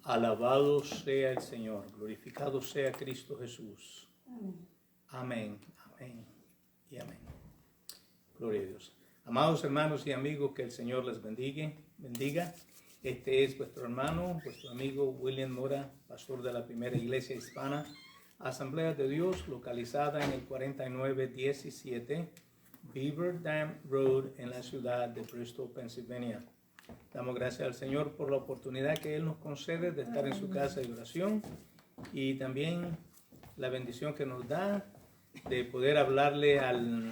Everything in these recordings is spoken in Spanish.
Alabado sea el Señor, glorificado sea Cristo Jesús. Amén, amén y amén. Gloria a Dios. Amados hermanos y amigos, que el Señor les bendiga. Este es vuestro hermano, vuestro amigo William Mora, pastor de la Primera Iglesia Hispana, Asamblea de Dios, localizada en el 4917 Beaver Dam Road en la ciudad de Bristol, Pensilvania. Damos gracias al Señor por la oportunidad que Él nos concede de estar en su casa de oración y también la bendición que nos da de poder hablarle al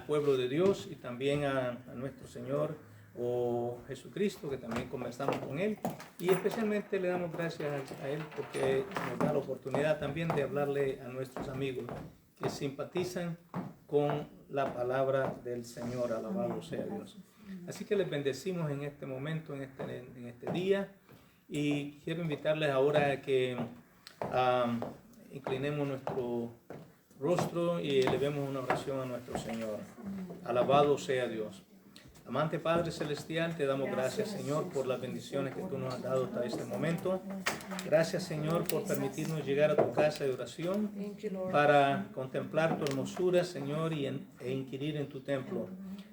pueblo de Dios y también a nuestro Señor o Jesucristo, que también conversamos con Él, y especialmente le damos gracias a Él porque nos da la oportunidad también de hablarle a nuestros amigos que simpatizan con la palabra del Señor. Alabado sea Dios. Así que les bendecimos en este momento, en este día, y quiero invitarles ahora a que inclinemos nuestro rostro y elevemos una oración a nuestro Señor. Alabado sea Dios. Amante Padre Celestial, te damos gracias, Señor, por las bendiciones que tú nos has dado hasta este momento. Gracias, Señor, por permitirnos llegar a tu casa de oración para contemplar tu hermosura, Señor, e inquirir en tu templo.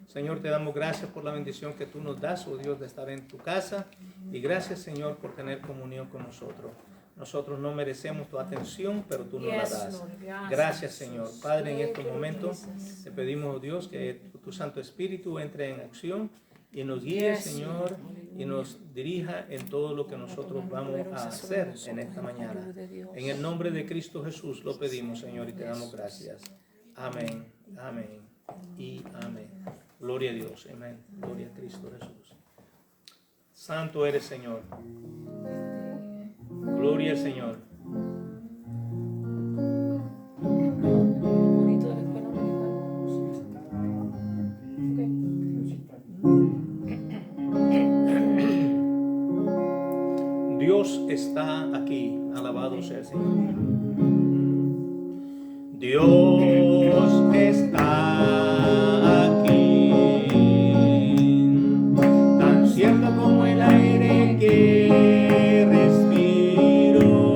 Señor, te damos gracias por la bendición que tú nos das, oh Dios, de estar en tu casa. Y gracias, Señor, por tener comunión con nosotros. Nosotros no merecemos tu atención, pero tú nos la das. Gracias, Señor. Padre, en estos momentos te pedimos, oh Dios, que tu Santo Espíritu entre en acción y nos guíe, Señor, y nos dirija en todo lo que nosotros vamos a hacer en esta mañana. En el nombre de Cristo Jesús lo pedimos, Señor, y te damos gracias. Amén, amén y amén. Gloria a Dios, amén. Gloria a Cristo Jesús. Santo eres, Señor. Gloria al Señor. Dios está aquí. Alabado sea el Señor. Dios está aquí, tan cierto como el aire que respiro,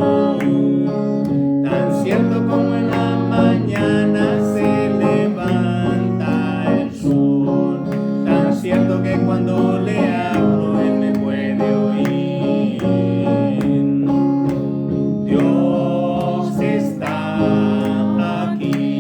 tan cierto como en la mañana se levanta el sol, tan cierto que cuando le hablo Él me puede oír. Dios está aquí.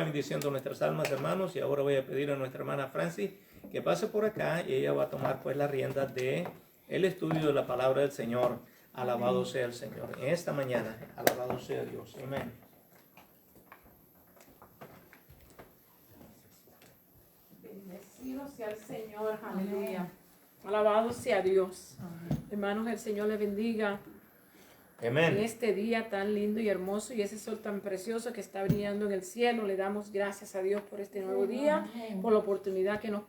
bendiciendo nuestras almas, hermanos, y ahora voy a pedir a nuestra hermana Francis que pase por acá y ella va a tomar pues la rienda de el estudio de la palabra del Señor. Alabado sea el Señor. En esta mañana, alabado sea Dios. Amén. Bendecido sea el Señor, aleluya. Alabado sea Dios. Hermanos, el Señor les bendiga. Amén. En este día tan lindo y hermoso y ese sol tan precioso que está brillando en el cielo, le damos gracias a Dios por este nuevo día, por la oportunidad que nos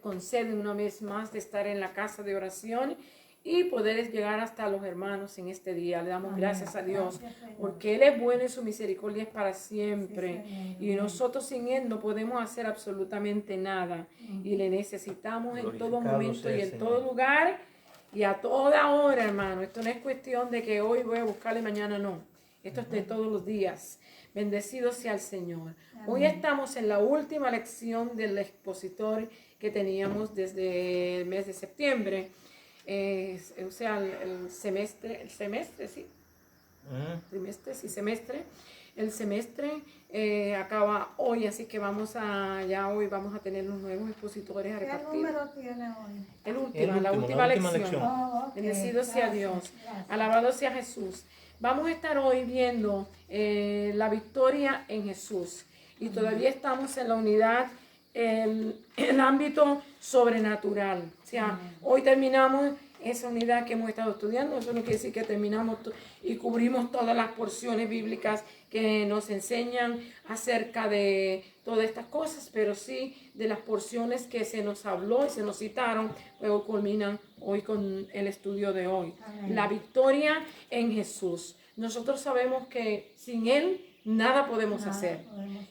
concede una vez más de estar en la casa de oración y poder llegar hasta los hermanos en este día. Le damos gracias a Dios porque Él es bueno y su misericordia es para siempre. Y nosotros sin Él no podemos hacer absolutamente nada. Y le necesitamos en todo momento y en todo lugar y a toda hora, hermano. Esto no es cuestión de que hoy voy a buscarle, mañana no. Esto es de todos los días. Bendecido sea el Señor. Hoy estamos en la última lección del expositor que teníamos desde el mes de septiembre. O sea, el semestre, sí. Trimestre, sí, semestre. El semestre acaba hoy, así que hoy vamos a tener los nuevos expositores a repartir. ¿Qué número tiene hoy? La última lección. Oh, okay. Bendecido sea Dios. Gracias. Alabado sea Jesús. Vamos a estar hoy viendo la victoria en Jesús. Y todavía estamos en la unidad, el ámbito sobrenatural. O sea, hoy terminamos esa unidad que hemos estado estudiando. Eso no quiere decir que terminamos y cubrimos todas las porciones bíblicas que nos enseñan acerca de todas estas cosas, pero sí de las porciones que se nos habló y se nos citaron, luego culminan hoy con el estudio de hoy. Amén. La victoria en Jesús. Nosotros sabemos que sin Él nada podemos hacer.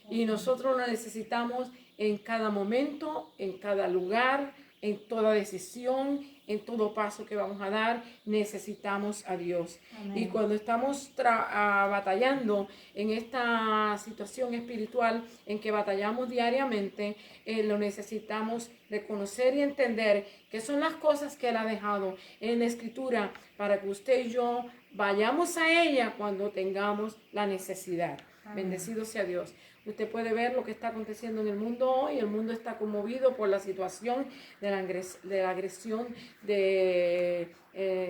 Y nosotros lo necesitamos en cada momento, en cada lugar, en toda decisión, en todo paso que vamos a dar, necesitamos a Dios. Amén. Y cuando estamos batallando en esta situación espiritual en que batallamos diariamente, lo necesitamos reconocer y entender que son las cosas que Él ha dejado en la Escritura para que usted y yo vayamos a ella cuando tengamos la necesidad. Amén. Bendecido sea Dios. Usted puede ver lo que está aconteciendo en el mundo hoy. El mundo está conmovido por la situación de la agresión del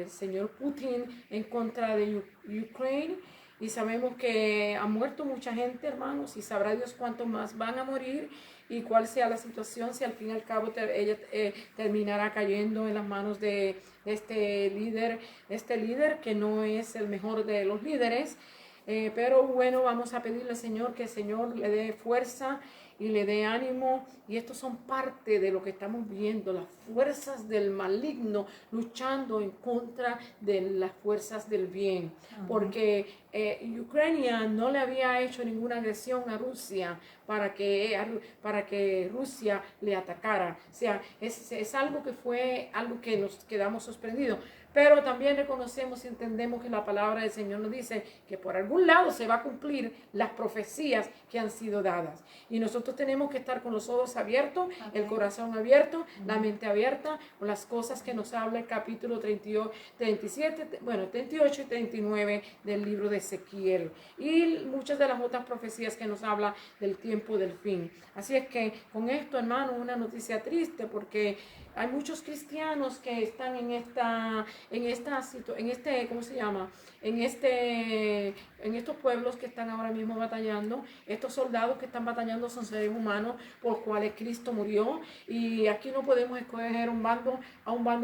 señor Putin en contra de Ucrania. Y sabemos que ha muerto mucha gente, hermanos, y sabrá Dios cuántos más van a morir y cuál sea la situación, si al fin y al cabo ella terminará cayendo en las manos de este líder que no es el mejor de los líderes. Pero bueno, vamos a pedirle al Señor que el Señor le dé fuerza y le dé ánimo. Y estos son parte de lo que estamos viendo, las fuerzas del maligno luchando en contra de las fuerzas del bien. Porque Ucrania no le había hecho ninguna agresión a Rusia para que Rusia le atacara. O sea, es algo que nos quedamos sorprendidos. Pero también reconocemos y entendemos que la palabra del Señor nos dice que por algún lado se va a cumplir las profecías que han sido dadas. Y nosotros tenemos que estar con los ojos abiertos, el corazón abierto, la mente abierta, con las cosas que nos habla el capítulo 38 y 39 del libro de Ezequiel. Y muchas de las otras profecías que nos habla del tiempo del fin. Así es que con esto, hermano, una noticia triste porque hay muchos cristianos que están en estos pueblos que están ahora mismo batallando. Estos soldados que están batallando son seres humanos por los cuales Cristo murió. Y aquí no podemos escoger un bando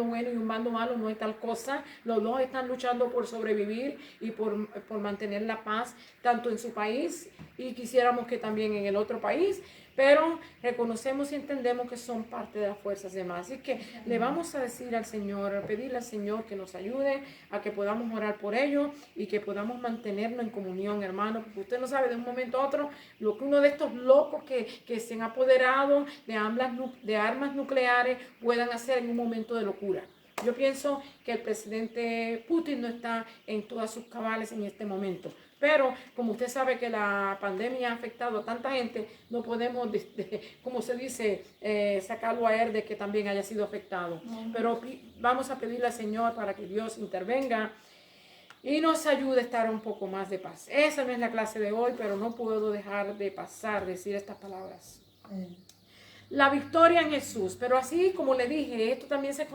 bueno y un bando malo, no hay tal cosa. Los dos están luchando por sobrevivir y por mantener la paz, tanto en su país y quisiéramos que también en el otro país. Pero reconocemos y entendemos que son parte de las fuerzas demás. Así que le vamos a decir al Señor, a pedirle al Señor que nos ayude a que podamos orar por ellos y que podamos mantenernos en comunión, hermano. Porque usted no sabe de un momento a otro lo que uno de estos locos que se han apoderado de armas nucleares puedan hacer en un momento de locura. Yo pienso que el presidente Putin no está en todas sus cabales en este momento. Pero como usted sabe que la pandemia ha afectado a tanta gente, no podemos, como se dice, sacarlo a él de que también haya sido afectado. Pero vamos a pedirle al Señor para que Dios intervenga y nos ayude a estar un poco más de paz. Esa no es la clase de hoy, pero no puedo dejar de decir estas palabras. La victoria en Jesús, pero así como le dije, esto también se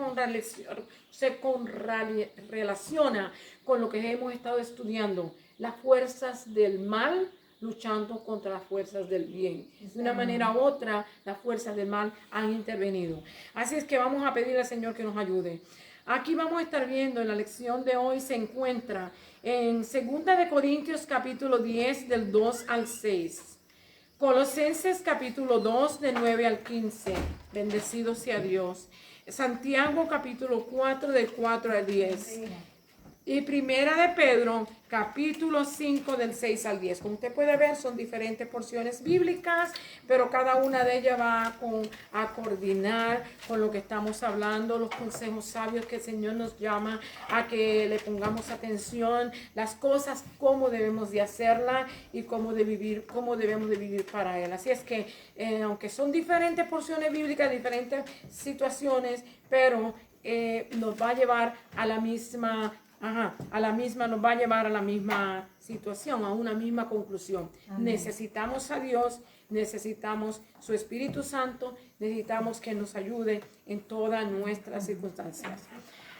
correlaciona con lo que hemos estado estudiando, las fuerzas del mal luchando contra las fuerzas del bien. De una manera u otra, las fuerzas del mal han intervenido. Así es que vamos a pedirle al Señor que nos ayude. Aquí vamos a estar viendo, en la lección de hoy se encuentra en 2 de Corintios capítulo 10 del 2 al 6. Colosenses capítulo 2 de 9 al 15. Bendecido sea Dios. Santiago capítulo 4 del 4 al 10. Y Primera de Pedro, capítulo 5 del 6 al 10. Como usted puede ver, son diferentes porciones bíblicas, pero cada una de ellas va a coordinar con lo que estamos hablando, los consejos sabios que el Señor nos llama a que le pongamos atención, las cosas, cómo debemos de hacerlas y cómo debemos de vivir para Él. Así es que, aunque son diferentes porciones bíblicas, diferentes situaciones, pero nos va a llevar a la misma nos va a llevar a la misma situación, a una misma conclusión. Amén. Necesitamos a Dios, necesitamos su Espíritu Santo, necesitamos que nos ayude en todas nuestras circunstancias.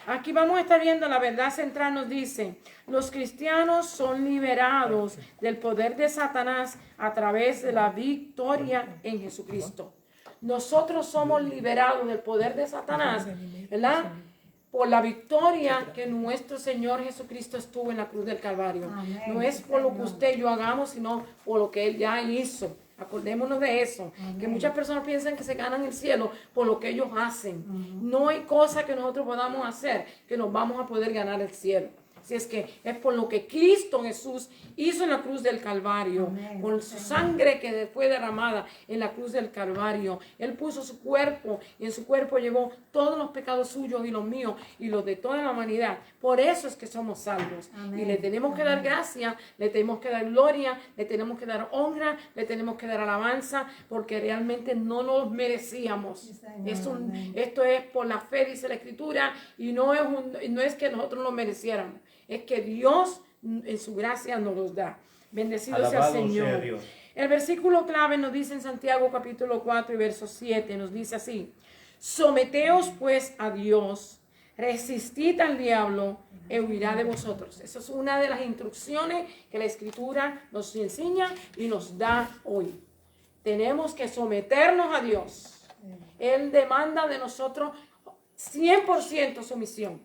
Aquí vamos a estar viendo la verdad central, nos dice, los cristianos son liberados del poder de Satanás a través de la victoria en Jesucristo. Nosotros somos liberados del poder de Satanás, ¿verdad? Por la victoria que nuestro Señor Jesucristo estuvo en la cruz del Calvario. Amén. No es por lo que usted y yo hagamos, sino por lo que Él ya hizo. Acordémonos de eso. Amén. Que muchas personas piensan que se ganan el cielo por lo que ellos hacen. No hay cosa que nosotros podamos hacer que nos vamos a poder ganar el cielo. Así es que es por lo que Cristo Jesús hizo en la cruz del Calvario, amén, por su sangre que fue derramada en la cruz del Calvario. Él puso su cuerpo y en su cuerpo llevó todos los pecados suyos y los míos y los de toda la humanidad. Por eso es que somos salvos. Amén. Y le tenemos que dar gracia, le tenemos que dar gloria, le tenemos que dar honra, le tenemos que dar alabanza, porque realmente no nos merecíamos. Esto es por la fe, dice la Escritura, y no es que nosotros lo mereciéramos. Es que Dios en su gracia nos los da. Bendecido sea el Señor. Sea el versículo clave nos dice en Santiago capítulo 4 y verso 7, nos dice así: someteos pues a Dios, resistid al diablo y huirá de vosotros. Esa es una de las instrucciones que la Escritura nos enseña y nos da hoy. Tenemos que someternos a Dios. Él demanda de nosotros 100% sumisión.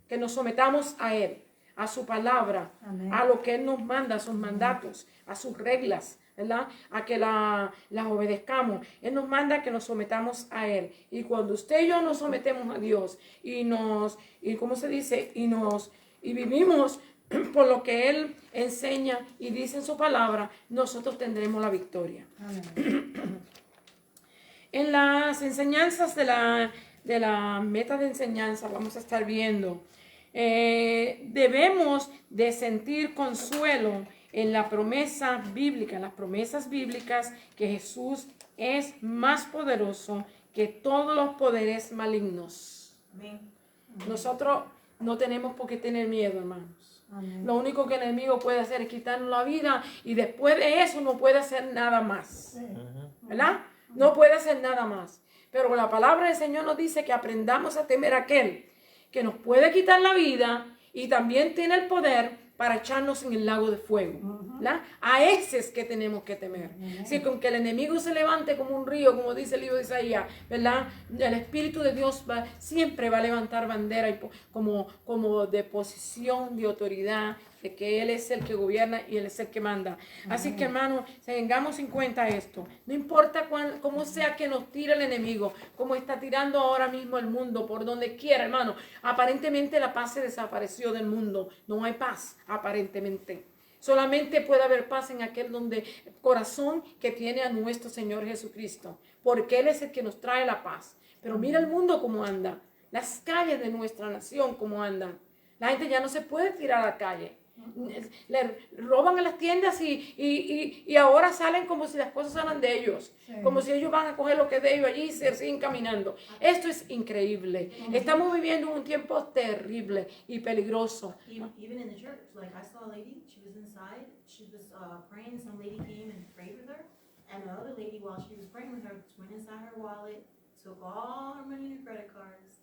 Que nos sometamos a Él, a su palabra, amén, a lo que Él nos manda, a sus mandatos, a sus reglas, ¿verdad? A que las obedezcamos. Él nos manda que nos sometamos a Él. Y cuando usted y yo nos sometemos a Dios y vivimos por lo que Él enseña y dice en su palabra, nosotros tendremos la victoria. En las enseñanzas de la meta de enseñanza vamos a estar viendo, debemos de sentir consuelo en la promesa bíblica, en las promesas bíblicas, que Jesús es más poderoso que todos los poderes malignos. Amén. Nosotros no tenemos por qué tener miedo, hermanos. Amén. Lo único que el enemigo puede hacer es quitarnos la vida, y después de eso no puede hacer nada más. ¿Verdad? No puede hacer nada más. Pero la palabra del Señor nos dice que aprendamos a temer a aquel que nos puede quitar la vida y también tiene el poder para echarnos en el lago de fuego. ¿Verdad? A ese es que tenemos que temer. Así que aunque el enemigo se levante como un río, como dice el libro de Isaías, ¿verdad? El Espíritu de Dios siempre va a levantar bandera y como de posición, de autoridad, de que Él es el que gobierna y Él es el que manda. Así que, hermanos, tengamos en cuenta esto. No importa cómo sea que nos tire el enemigo, como está tirando ahora mismo el mundo, por donde quiera, hermano. Aparentemente la paz se desapareció del mundo. No hay paz, aparentemente. Solamente puede haber paz en aquel corazón que tiene a nuestro Señor Jesucristo, porque Él es el que nos trae la paz. Pero mira el mundo cómo anda, las calles de nuestra nación cómo andan. La gente ya no se puede tirar a la calle. Le roban a las tiendas y ahora salen como si las cosas eran de ellos, como si ellos van a coger lo que es de ellos allí y se siguen caminando. Esto es increíble. Estamos viviendo un tiempo terrible y peligroso. Even in the church, like I saw a lady, she was inside, she was praying, some lady came and prayed with her, and the other lady, while she was praying with her, went inside her wallet, took all her money and her credit cards.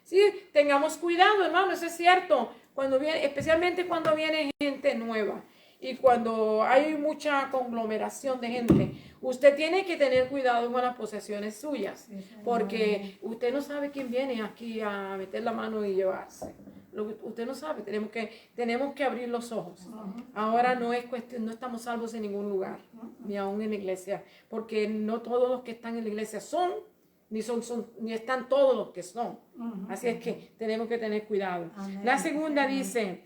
Sí, tengamos cuidado, hermano, eso es cierto. Cuando viene, especialmente cuando viene gente nueva y cuando hay mucha conglomeración de gente, usted tiene que tener cuidado con las posesiones suyas, porque usted no sabe quién viene aquí a meter la mano y llevarse. Usted no sabe, tenemos que abrir los ojos. Ahora no es cuestión, no estamos salvos en ningún lugar, ni aún en la iglesia, porque no todos los que están en la iglesia son, ni están todos los que son. Así es que tenemos que tener cuidado. La segunda dice,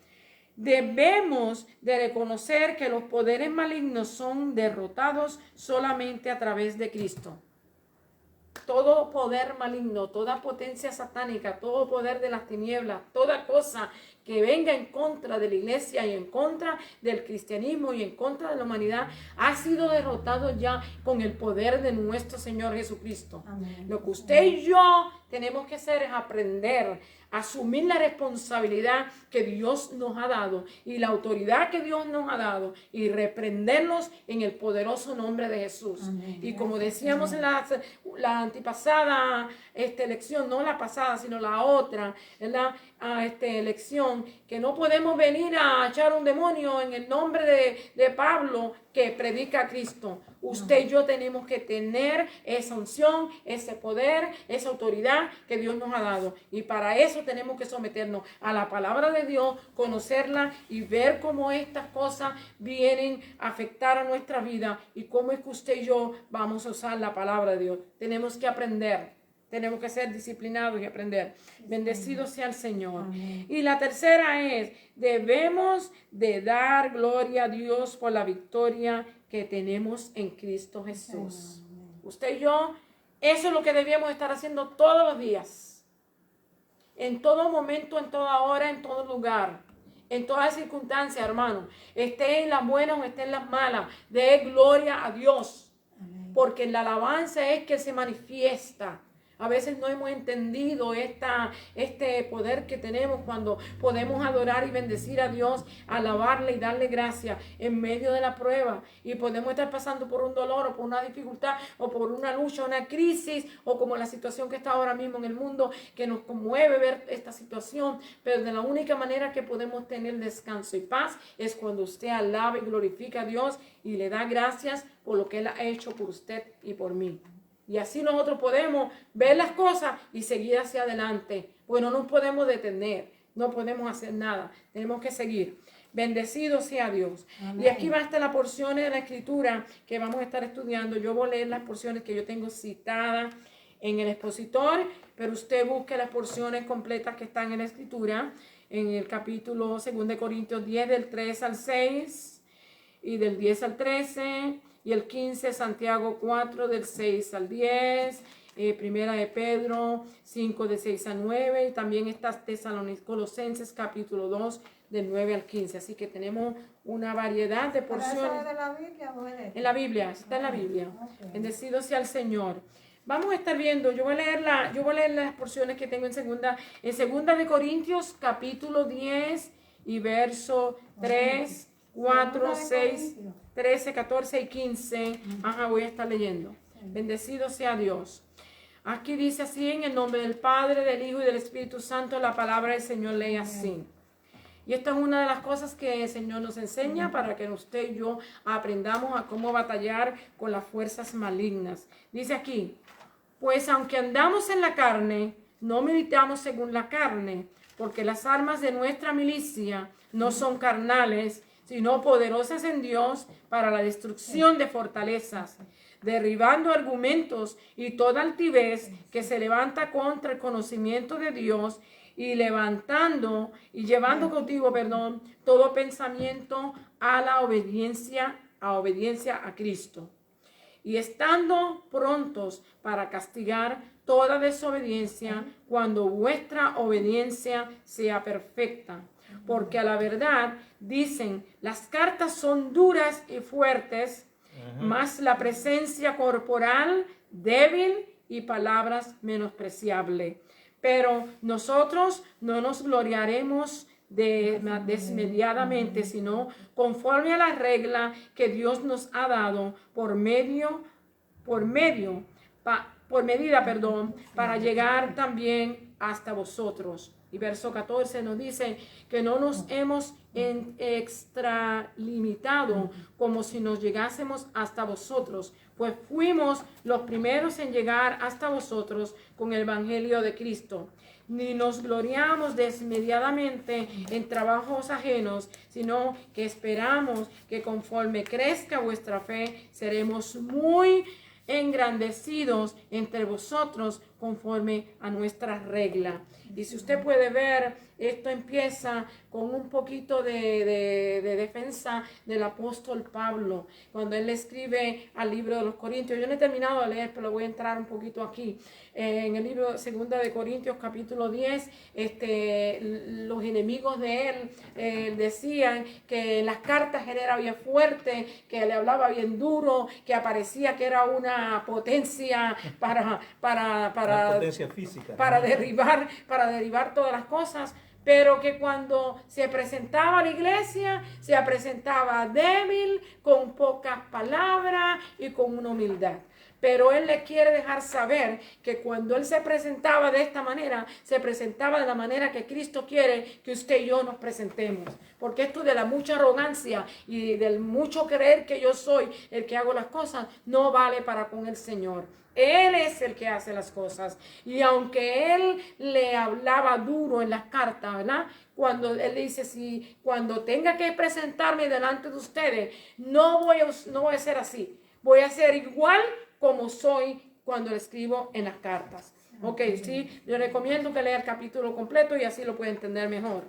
debemos de reconocer que los poderes malignos son derrotados solamente a través de Cristo. Todo poder maligno, toda potencia satánica, todo poder de las tinieblas, toda cosa que venga en contra de la iglesia y en contra del cristianismo y en contra de la humanidad, ha sido derrotado ya con el poder de nuestro Señor Jesucristo. Amén. Lo que usted y yo tenemos que hacer es aprender a asumir la responsabilidad que Dios nos ha dado y la autoridad que Dios nos ha dado y reprenderlos en el poderoso nombre de Jesús. Amén. Y como decíamos en la antipasada lección, no la pasada, sino la otra, en la lección, que no podemos venir a echar un demonio en el nombre de Pablo que predica a Cristo. Usted y yo tenemos que tener esa unción, ese poder, esa autoridad que Dios nos ha dado. Y para eso tenemos que someternos a la palabra de Dios, conocerla y ver cómo estas cosas vienen a afectar a nuestra vida y cómo es que usted y yo vamos a usar la palabra de Dios. Tenemos que aprender. Tenemos que ser disciplinados y aprender. Bendecido sea el Señor. Amén. Y la tercera es, debemos de dar gloria a Dios por la victoria que tenemos en Cristo Jesús. Amén. Usted y yo, eso es lo que debemos estar haciendo todos los días. En todo momento, en toda hora, en todo lugar. En todas circunstancias, hermano. Esté en las buenas o esté en las malas. Dé gloria a Dios. Amén. Porque en la alabanza es que se manifiesta. A veces no hemos entendido este poder que tenemos cuando podemos adorar y bendecir a Dios, alabarle y darle gracias en medio de la prueba. Y podemos estar pasando por un dolor o por una dificultad o por una lucha, una crisis o como la situación que está ahora mismo en el mundo que nos conmueve ver esta situación. Pero de la única manera que podemos tener descanso y paz es cuando usted alaba y glorifica a Dios y le da gracias por lo que Él ha hecho por usted y por mí. Y así nosotros podemos ver las cosas y seguir hacia adelante. Bueno, no nos podemos detener, no podemos hacer nada, tenemos que seguir. Bendecido sea Dios. Amén. Y aquí va a estar la porción de la escritura que vamos a estar estudiando. Yo voy a leer las porciones que yo tengo citadas en el expositor, pero usted busque las porciones completas que están en la escritura, en el capítulo 2 de Corintios 10, del 3 al 6 y del 10 al 13. Y el 15, Santiago 4, del 6 al 10, Primera de Pedro 5, de 6 a 9, y también está Colosenses capítulo 2, del 9 al 15. Así que tenemos una variedad de porciones. ¿Pero eso es de la Biblia o es de... En la Biblia, está en la Biblia. Okay. Bendecido sea el Señor. Vamos a estar viendo, yo voy a leer las porciones que tengo en segunda de Corintios capítulo 10 y verso 3, 4, 6, 13, 14 y 15. Voy a estar leyendo. Bendecido sea Dios. Aquí dice así, en el nombre del Padre, del Hijo y del Espíritu Santo, la palabra del Señor lee así. Y esta es una de las cosas que el Señor nos enseña para que usted y yo aprendamos a cómo batallar con las fuerzas malignas. Dice aquí, pues aunque andamos en la carne, no militamos según la carne, porque las armas de nuestra milicia no son carnales, sino poderosas en Dios para la destrucción de fortalezas, derribando argumentos y toda altivez que se levanta contra el conocimiento de Dios y llevando contigo, todo pensamiento a la obediencia a Cristo. y estando prontos para castigar toda desobediencia cuando vuestra obediencia sea perfecta. Porque a la verdad, dicen, las cartas son duras y fuertes, mas la presencia corporal débil y palabras menospreciables. Pero nosotros no nos gloriaremos desmediadamente, sino conforme a la regla que Dios nos ha dado por medida, para llegar también hasta vosotros. Y verso 14 nos dice que no nos hemos extralimitado como si nos llegásemos hasta vosotros, pues fuimos los primeros en llegar hasta vosotros con el Evangelio de Cristo. Ni nos gloriamos desmediadamente en trabajos ajenos, sino que esperamos que conforme crezca vuestra fe, seremos muy engrandecidos entre vosotros conforme a nuestra regla. Y si usted puede ver, esto empieza con un poquito de defensa del apóstol Pablo, cuando él escribe al libro de los Corintios. Yo no he terminado de leer, pero voy a entrar un poquito aquí. En el libro 2 de Corintios, capítulo 10, los enemigos de él decían que en las cartas él era bien fuerte, que le hablaba bien duro, que aparecía que era una potencia para potencia física, para derribar todas las cosas, pero que cuando se presentaba a la iglesia, se presentaba débil, con pocas palabras y con una humildad. Pero él le quiere dejar saber que cuando él se presentaba de esta manera, se presentaba de la manera que Cristo quiere que usted y yo nos presentemos. Porque esto de la mucha arrogancia y del mucho creer que yo soy el que hago las cosas, no vale para con el Señor. Él es el que hace las cosas. Y aunque él le hablaba duro en las cartas, ¿verdad? Cuando él dice, cuando tenga que presentarme delante de ustedes, no voy a ser así. Voy a ser igual como soy cuando le escribo en las cartas. Ok, sí, yo recomiendo que lea el capítulo completo y así lo puede entender mejor.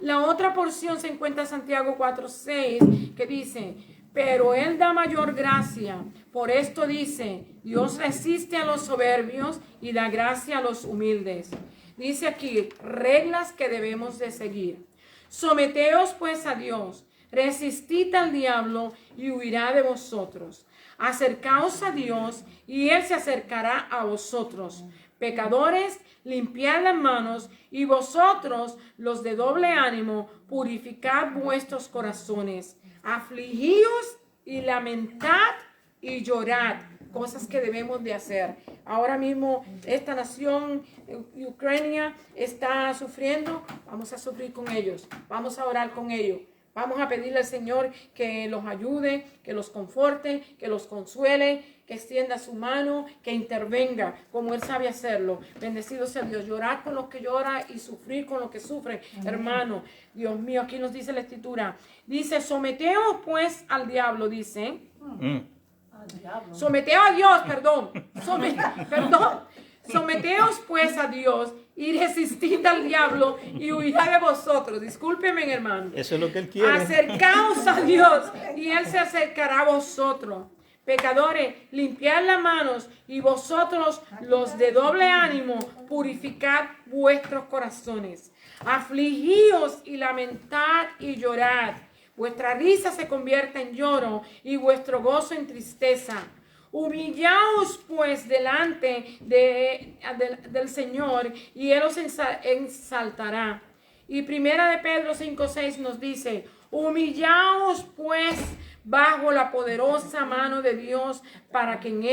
La otra porción se encuentra en Santiago 4:6, que dice: pero él da mayor gracia. Por esto dice: Dios resiste a los soberbios y da gracia a los humildes. Dice aquí, reglas que debemos de seguir. Someteos pues a Dios, resistid al diablo y huirá de vosotros. Acercaos a Dios y él se acercará a vosotros. Pecadores, limpiad las manos, y vosotros, los de doble ánimo, purificad vuestros corazones. Afligíos y lamentad y llorad. Cosas que debemos de hacer. Ahora mismo esta nación, Ucrania, está sufriendo. Vamos a sufrir con ellos. Vamos a orar con ellos. Vamos a pedirle al Señor que los ayude, que los conforte, que los consuele, que extienda su mano, que intervenga como Él sabe hacerlo. Bendecido sea Dios. Llorar con los que lloran y sufrir con los que sufren. Hermano, Dios mío, aquí nos dice la Escritura. Dice, someteos pues al diablo, dice. Someteos a Dios, perdón. Someteos pues a Dios y resistid al diablo y huirá de vosotros. Discúlpeme, hermano. Eso es lo que Él quiere. Acercaos a Dios y Él se acercará a vosotros. Pecadores, limpiad las manos, y vosotros, los de doble ánimo, purificad vuestros corazones. Afligíos y lamentad y llorad. Vuestra risa se convierta en lloro y vuestro gozo en tristeza. Humillaos pues delante del Señor y Él os exaltará. Y primera de Pedro 5:6 nos dice: humillaos pues bajo la poderosa mano de Dios, para que en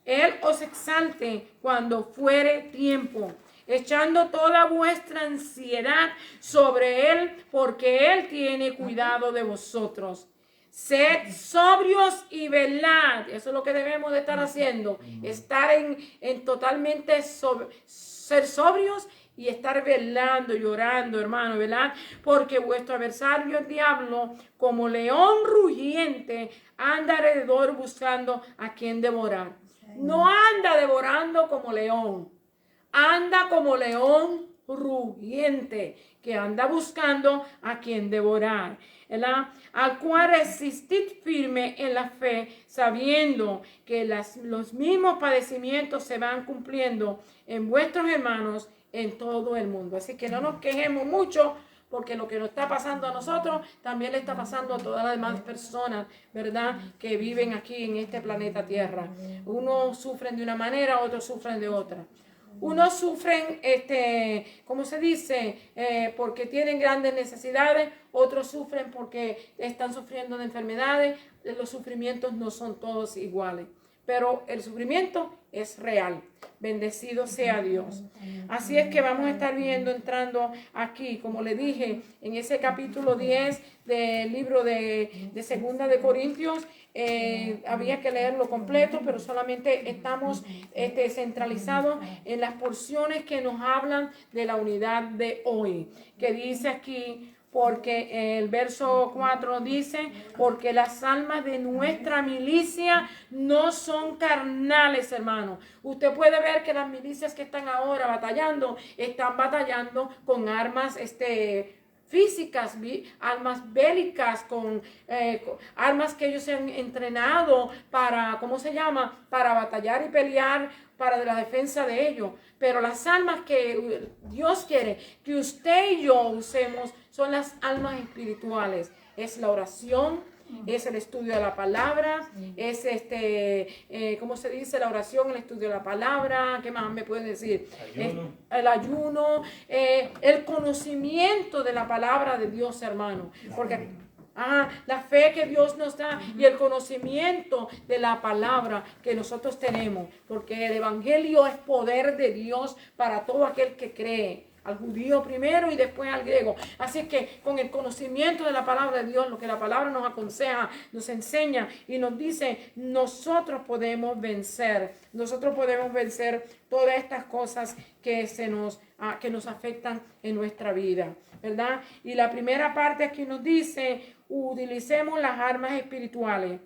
Él os exalte cuando fuere tiempo, echando toda vuestra ansiedad sobre Él, porque Él tiene cuidado de vosotros. Sed sobrios y velad. Eso es lo que debemos de estar haciendo. Estar en totalmente ser sobrios y estar velando, llorando, hermano, velad, porque vuestro adversario el diablo, como león rugiente, anda alrededor buscando a quien devorar. No anda devorando como león, anda como león rugiente que anda buscando a quien devorar, ¿verdad? Al cual resistid firme en la fe, sabiendo que los mismos padecimientos se van cumpliendo en vuestros hermanos en todo el mundo. Así que no nos quejemos mucho, porque lo que nos está pasando a nosotros también le está pasando a todas las demás personas, ¿verdad?, que viven aquí en este planeta Tierra. Unos sufren de una manera, otros sufren de otra. Unos sufren, ¿cómo se dice?, porque tienen grandes necesidades, otros sufren porque están sufriendo de enfermedades. Los sufrimientos no son todos iguales, pero el sufrimiento es real. Bendecido sea Dios. Así es que vamos a estar entrando aquí, como le dije, en ese capítulo 10 del libro de Segunda de Corintios. Había que leerlo completo, pero solamente estamos centralizados en las porciones que nos hablan de la unidad de hoy, que dice aquí, porque el verso 4 dice, porque las almas de nuestra milicia no son carnales, hermano. Usted puede ver que las milicias que están ahora batallando, están batallando con armas físicas, armas bélicas, con armas que ellos se han entrenado para, ¿cómo se llama?, para batallar y pelear para la defensa de ellos. Pero las armas que Dios quiere que usted y yo usemos son las almas espirituales. Es la oración, es el estudio de la palabra, es ¿cómo se dice? La oración, el estudio de la palabra. ¿Qué más me pueden decir? El ayuno, el conocimiento de la palabra de Dios, hermano. Porque la fe que Dios nos da y el conocimiento de la palabra que nosotros tenemos. Porque el evangelio es poder de Dios para todo aquel que cree. Al judío primero y después al griego. Así que con el conocimiento de la palabra de Dios, lo que la palabra nos aconseja, nos enseña y nos dice, nosotros podemos vencer. Nosotros podemos vencer todas estas cosas que nos afectan en nuestra vida, ¿verdad? Y la primera parte aquí nos dice, utilicemos las armas espirituales,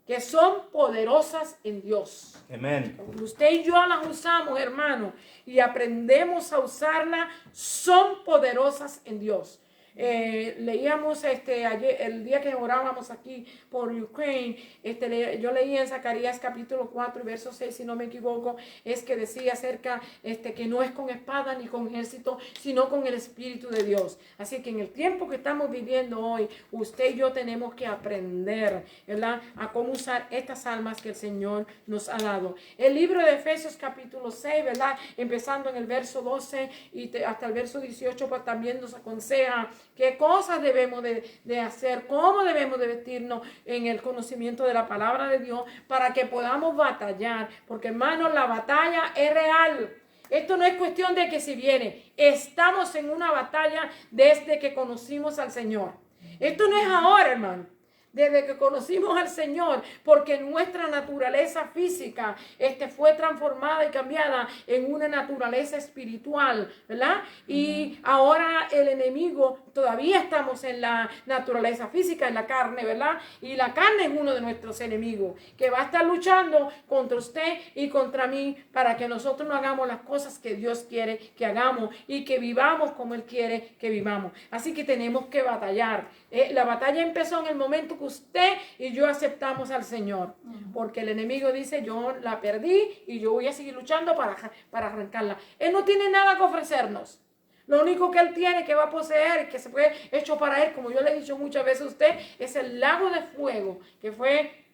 que son poderosas en Dios. Amén. Usted y yo las usamos, hermano, y aprendemos a usarlas, son poderosas en Dios. Leíamos ayer, el día que orábamos aquí por Ucrania, yo leí en Zacarías capítulo 4 y verso 6, si no me equivoco, es que decía acerca que no es con espada ni con ejército, sino con el Espíritu de Dios. Así que en el tiempo que estamos viviendo hoy, usted y yo tenemos que aprender, ¿verdad?, a cómo usar estas almas que el Señor nos ha dado. El libro de Efesios capítulo 6, ¿verdad?, empezando en el verso 12 y hasta el verso 18, pues también nos aconseja qué cosas debemos de hacer, cómo debemos de vestirnos en el conocimiento de la palabra de Dios para que podamos batallar. Porque, hermanos, la batalla es real. Esto no es cuestión de que si viene. Estamos en una batalla desde que conocimos al Señor. Esto no es ahora, hermano. Desde que conocimos al Señor, porque nuestra naturaleza física fue transformada y cambiada en una naturaleza espiritual, ¿verdad? Y ahora el enemigo, todavía estamos en la naturaleza física, en la carne, ¿verdad? Y la carne es uno de nuestros enemigos, que va a estar luchando contra usted y contra mí para que nosotros no hagamos las cosas que Dios quiere que hagamos y que vivamos como Él quiere que vivamos. Así que tenemos que batallar. La batalla empezó en el momento que usted y yo aceptamos al Señor, porque el enemigo dice, yo la perdí y yo voy a seguir luchando para arrancarla. Él no tiene nada que ofrecernos. Lo único que Él tiene, que va a poseer, que se fue hecho para Él, como yo le he dicho muchas veces a usted, es el lago de fuego que fue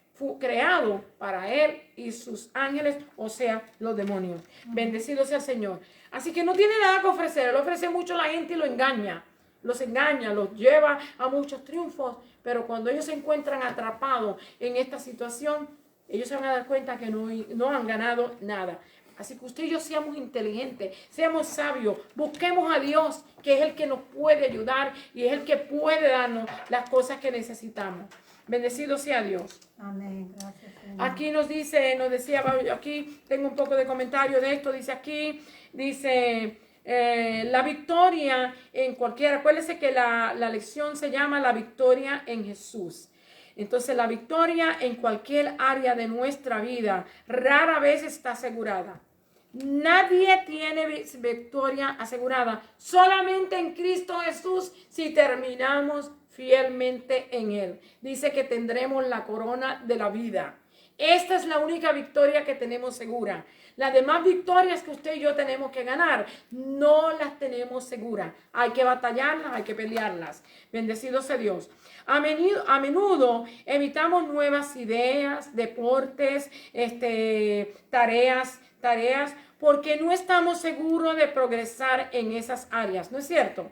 creado para Él y sus ángeles, o sea, los demonios. Bendecido sea el Señor. Así que no tiene nada que ofrecer. Él ofrece mucho a la gente y lo engaña. Los engaña, los lleva a muchos triunfos, pero cuando ellos se encuentran atrapados en esta situación, ellos se van a dar cuenta que no han ganado nada. Así que usted y yo seamos inteligentes, seamos sabios, busquemos a Dios, que es el que nos puede ayudar y es el que puede darnos las cosas que necesitamos. Bendecido sea Dios. Amén. Gracias, Señor. Aquí nos decía, aquí tengo un poco de comentario de esto, dice la victoria en cualquiera, acuérdense que la lección se llama la victoria en Jesús. Entonces la victoria en cualquier área de nuestra vida rara vez está asegurada. Nadie tiene victoria asegurada. Solamente en Cristo Jesús si terminamos fielmente en Él. Dice que tendremos la corona de la vida. Esta es la única victoria que tenemos segura. Las demás victorias que usted y yo tenemos que ganar, no las tenemos seguras. Hay que batallarlas, hay que pelearlas. Bendecido sea Dios. A menudo evitamos nuevas ideas, deportes, tareas, porque no estamos seguros de progresar en esas áreas. ¿No es cierto?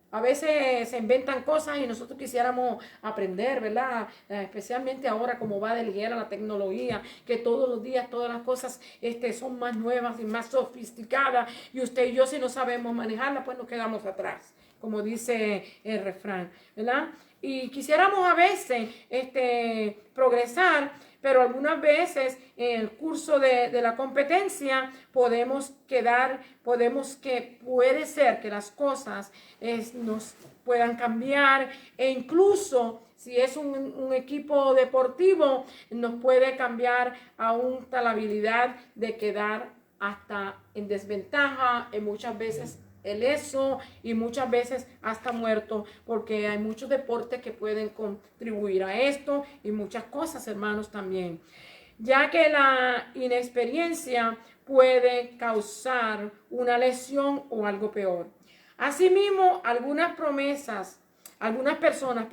A veces se inventan cosas y nosotros quisiéramos aprender, ¿verdad? Especialmente ahora como va de ligera la tecnología, que todos los días todas las cosas son más nuevas y más sofisticadas. Y usted y yo si no sabemos manejarlas, pues nos quedamos atrás, como dice el refrán, ¿verdad? Y quisiéramos a veces progresar, pero algunas veces en el curso de la competencia puede ser que las cosas nos puedan cambiar, e incluso si es un equipo deportivo, nos puede cambiar aún la habilidad de quedar hasta en desventaja, en muchas veces leso y muchas veces hasta muerto, porque hay muchos deportes que pueden contribuir a esto y muchas cosas, hermanos, también, ya que la inexperiencia puede causar una lesión o algo peor. Asimismo, algunas personas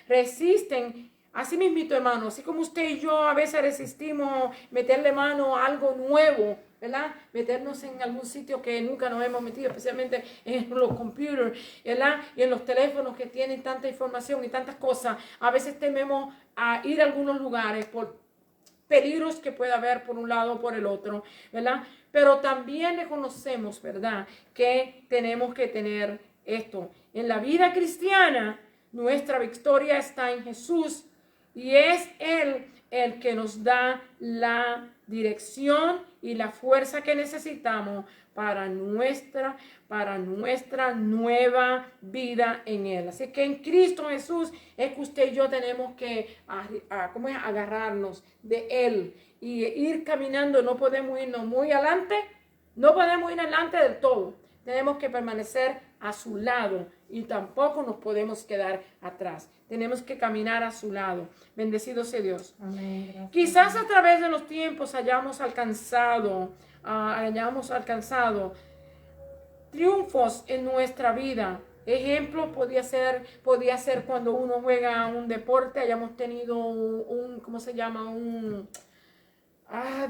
resisten. Así mismito, hermano, así como usted y yo a veces resistimos meterle mano a algo nuevo, ¿verdad? Meternos en algún sitio que nunca nos hemos metido, especialmente en los computers, ¿verdad? Y en los teléfonos que tienen tanta información y tantas cosas. A veces tememos a ir a algunos lugares por peligros que pueda haber por un lado o por el otro, ¿verdad? Pero también reconocemos, ¿verdad?, que tenemos que tener esto. En la vida cristiana, nuestra victoria está en Jesús y es Él el que nos da la dirección y la fuerza que necesitamos para nuestra nueva vida en Él. Así que en Cristo Jesús es que usted y yo tenemos que agarrarnos de Él y ir caminando. No podemos irnos muy adelante, no podemos ir adelante del todo. Tenemos que permanecer a su lado y tampoco nos podemos quedar atrás. Tenemos que caminar a su lado. Bendecido sea Dios. Amén. Quizás a través de los tiempos hayamos alcanzado triunfos en nuestra vida. Ejemplo podía ser cuando uno juega un deporte, hayamos tenido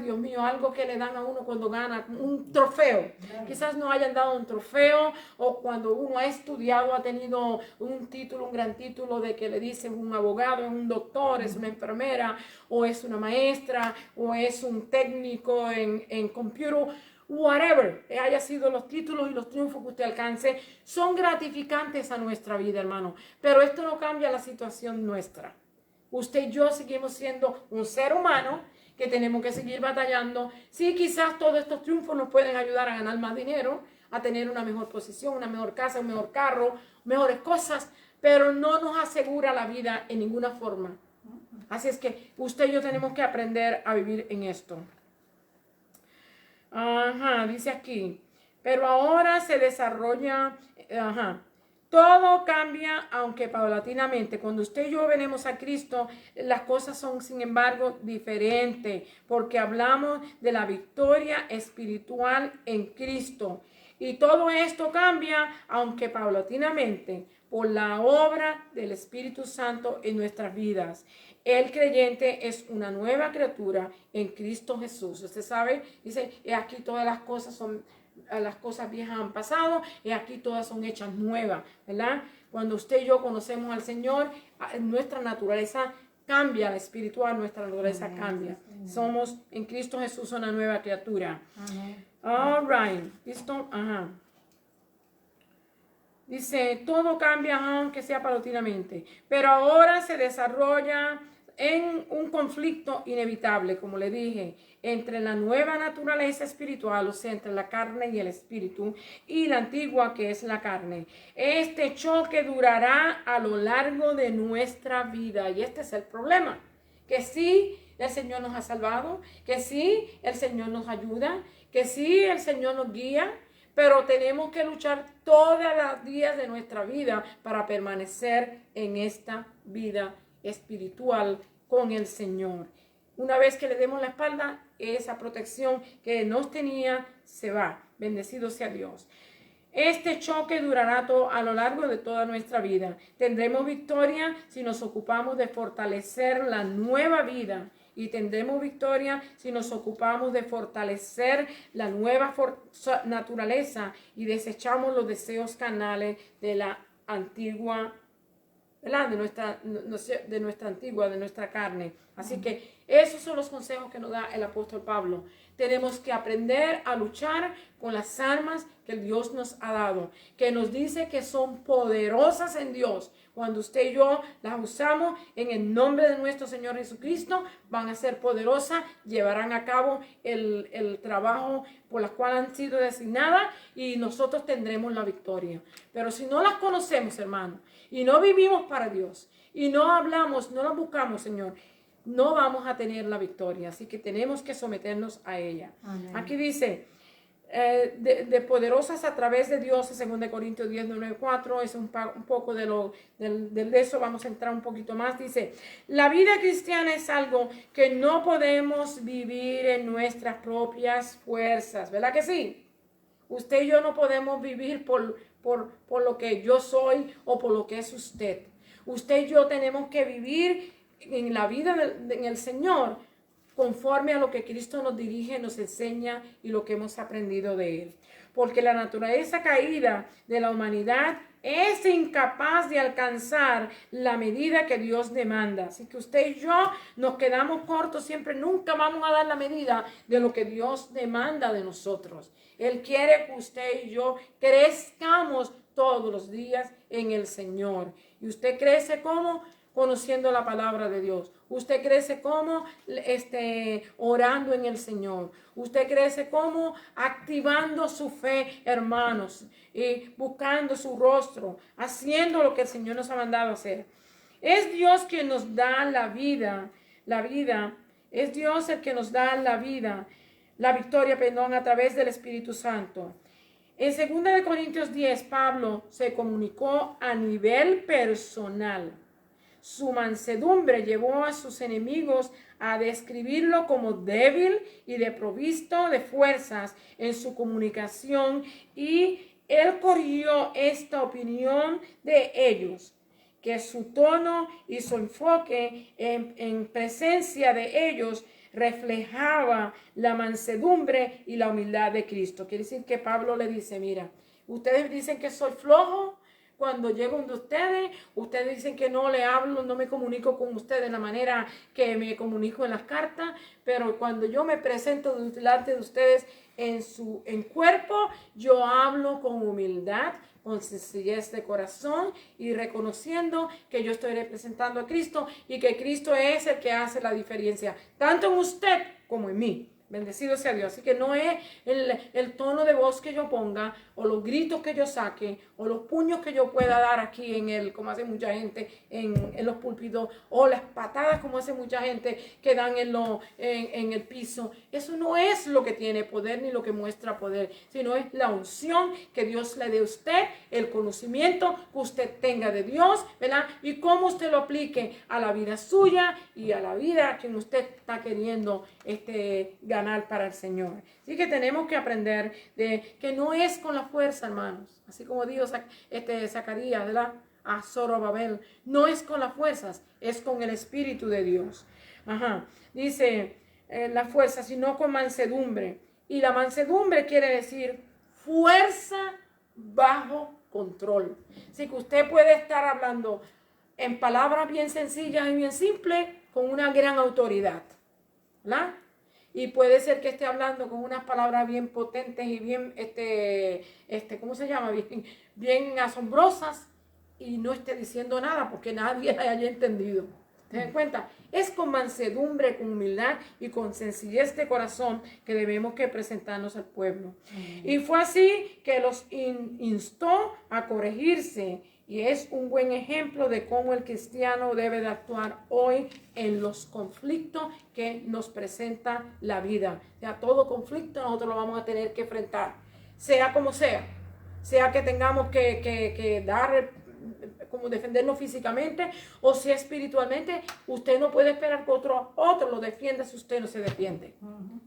Dios mío, algo que le dan a uno cuando gana, un trofeo. Quizás no hayan dado un trofeo, o cuando uno ha estudiado, ha tenido un título, un gran título de que le dicen un abogado, es un doctor, es una enfermera, o es una maestra, o es un técnico en computer, whatever haya sido los títulos y los triunfos que usted alcance, son gratificantes a nuestra vida, hermano. Pero esto no cambia la situación nuestra. Usted y yo seguimos siendo un ser humano que tenemos que seguir batallando. Sí, quizás todos estos triunfos nos pueden ayudar a ganar más dinero, a tener una mejor posición, una mejor casa, un mejor carro, mejores cosas, pero no nos asegura la vida en ninguna forma. Así es que usted y yo tenemos que aprender a vivir en esto. Dice aquí, pero ahora se desarrolla, todo cambia, aunque paulatinamente. Cuando usted y yo venimos a Cristo, las cosas son, sin embargo, diferentes, porque hablamos de la victoria espiritual en Cristo. Y todo esto cambia, aunque paulatinamente, por la obra del Espíritu Santo en nuestras vidas. El creyente es una nueva criatura en Cristo Jesús. Usted sabe, dice, aquí todas las cosas viejas han pasado y aquí todas son hechas nuevas, ¿verdad? Cuando usted y yo conocemos al Señor, nuestra naturaleza cambia, la espiritual, nuestra naturaleza cambia. Somos en Cristo Jesús una nueva criatura. All right. ¿Listo? Dice, todo cambia aunque sea paulatinamente, pero ahora se desarrolla en un conflicto inevitable, como le dije, entre la nueva naturaleza espiritual, o sea, entre la carne y el espíritu, y la antigua, que es la carne. Este choque durará a lo largo de nuestra vida, y este es el problema, que sí, el Señor nos ha salvado, que sí, el Señor nos ayuda, que sí, el Señor nos guía, pero tenemos que luchar todos los días de nuestra vida para permanecer en esta vida espiritual con el Señor. Una vez que le demos la espalda, esa protección que nos tenía se va. Bendecido sea Dios. Este choque durará a lo largo de toda nuestra vida. Tendremos victoria si nos ocupamos de fortalecer la nueva vida. Y tendremos victoria si nos ocupamos de fortalecer la nueva naturaleza y desechamos los deseos carnales de la antigua, ¿verdad? De nuestra carne. Así que esos son los consejos que nos da el apóstol Pablo. Tenemos que aprender a luchar con las armas que Dios nos ha dado, que nos dice que son poderosas en Dios. Cuando usted y yo las usamos en el nombre de nuestro Señor Jesucristo, van a ser poderosas, llevarán a cabo el trabajo por el cual han sido designadas y nosotros tendremos la victoria. Pero si no las conocemos, hermano, y no vivimos para Dios, y no hablamos, no las buscamos, Señor, no vamos a tener la victoria. Así que tenemos que someternos a ella. Amén. Aquí dice, de poderosas a través de Dios, en 2 Corintios 10, 9, 4, es un poco de eso, vamos a entrar un poquito más. Dice, la vida cristiana es algo que no podemos vivir en nuestras propias fuerzas, ¿verdad que sí? Usted y yo no podemos vivir por lo que yo soy o por lo que es usted. Usted y yo tenemos que vivir en la vida en el Señor conforme a lo que Cristo nos dirige, nos enseña y lo que hemos aprendido de Él. Porque la naturaleza caída de la humanidad es incapaz de alcanzar la medida que Dios demanda. Así que usted y yo nos quedamos cortos siempre, nunca vamos a dar la medida de lo que Dios demanda de nosotros. Él quiere que usted y yo crezcamos todos los días en el Señor. ¿Y usted crece cómo? Conociendo la palabra de Dios. Usted crece como orando en el Señor. Usted crece como activando su fe, hermanos, y buscando su rostro, haciendo lo que el Señor nos ha mandado hacer. Es Dios quien nos da la vida, es Dios el que nos da la victoria, a través del Espíritu Santo. En 2 Corintios 10, Pablo se comunicó a nivel personal. Su mansedumbre llevó a sus enemigos a describirlo como débil y desprovisto de fuerzas en su comunicación, y él corrigió esta opinión de ellos, que su tono y su enfoque en presencia de ellos reflejaba la mansedumbre y la humildad de Cristo. Quiere decir que Pablo le dice, mira, ustedes dicen que soy flojo cuando llego donde ustedes dicen que no le hablo, no me comunico con ustedes de la manera que me comunico en las cartas, pero cuando yo me presento delante de ustedes en cuerpo, yo hablo con humildad, con sencillez de corazón y reconociendo que yo estoy representando a Cristo y que Cristo es el que hace la diferencia, tanto en usted como en mí. Bendecido sea Dios. Así que no es el tono de voz que yo ponga, o los gritos que yo saque, o los puños que yo pueda dar aquí como hace mucha gente en los púlpitos, o las patadas como hace mucha gente que dan en el piso. Eso no es lo que tiene poder ni lo que muestra poder, sino es la unción que Dios le dé a usted, el conocimiento que usted tenga de Dios, ¿verdad? Y cómo usted lo aplique a la vida suya y a la vida que usted está queriendo ganar para el Señor. Así que tenemos que aprender de que no es con la fuerza, hermanos. Así como dijo Zacarías, ¿verdad? A Zorobabel. No es con las fuerzas, es con el Espíritu de Dios. Dice la fuerza, sino con mansedumbre. Y la mansedumbre quiere decir fuerza bajo control. Así que usted puede estar hablando en palabras bien sencillas y bien simples con una gran autoridad, ¿verdad? Y puede ser que esté hablando con unas palabras bien potentes y bien, ¿cómo se llama? Bien asombrosas, y no esté diciendo nada porque nadie la haya entendido. ¿Te das cuenta? Es con mansedumbre, con humildad y con sencillez de corazón que debemos que presentarnos al pueblo. Y fue así que los instó a corregirse Y es un buen ejemplo de cómo el cristiano debe de actuar hoy en los conflictos que nos presenta la vida. O sea, todo conflicto nosotros lo vamos a tener que enfrentar, sea como sea que tengamos que dar, como defendernos físicamente o sea espiritualmente. Usted no puede esperar que otro lo defienda si usted no se defiende.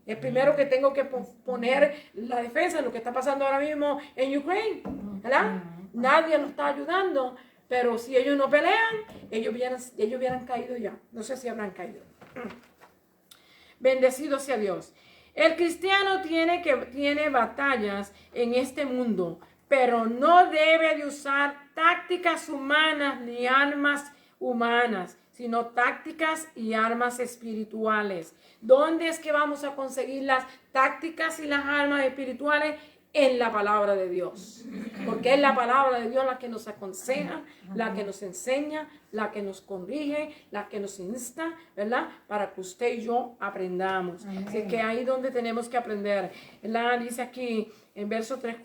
El primero que tengo que poner la defensa de lo que está pasando ahora mismo en Ucrania, ¿verdad? Nadie nos está ayudando, pero si ellos no pelean, ellos hubieran caído ya. No sé si habrán caído. Bendecido sea Dios. El cristiano tiene batallas en este mundo, pero no debe de usar tácticas humanas ni armas humanas, sino tácticas y armas espirituales. ¿Dónde es que vamos a conseguir las tácticas y las armas espirituales? En la palabra de Dios, porque es la palabra de Dios la que nos aconseja, la que nos enseña, la que nos corrige, la que nos insta, ¿verdad? Para que usted y yo aprendamos. Amén. Así que ahí donde tenemos que aprender, ¿verdad? Dice aquí en verso 3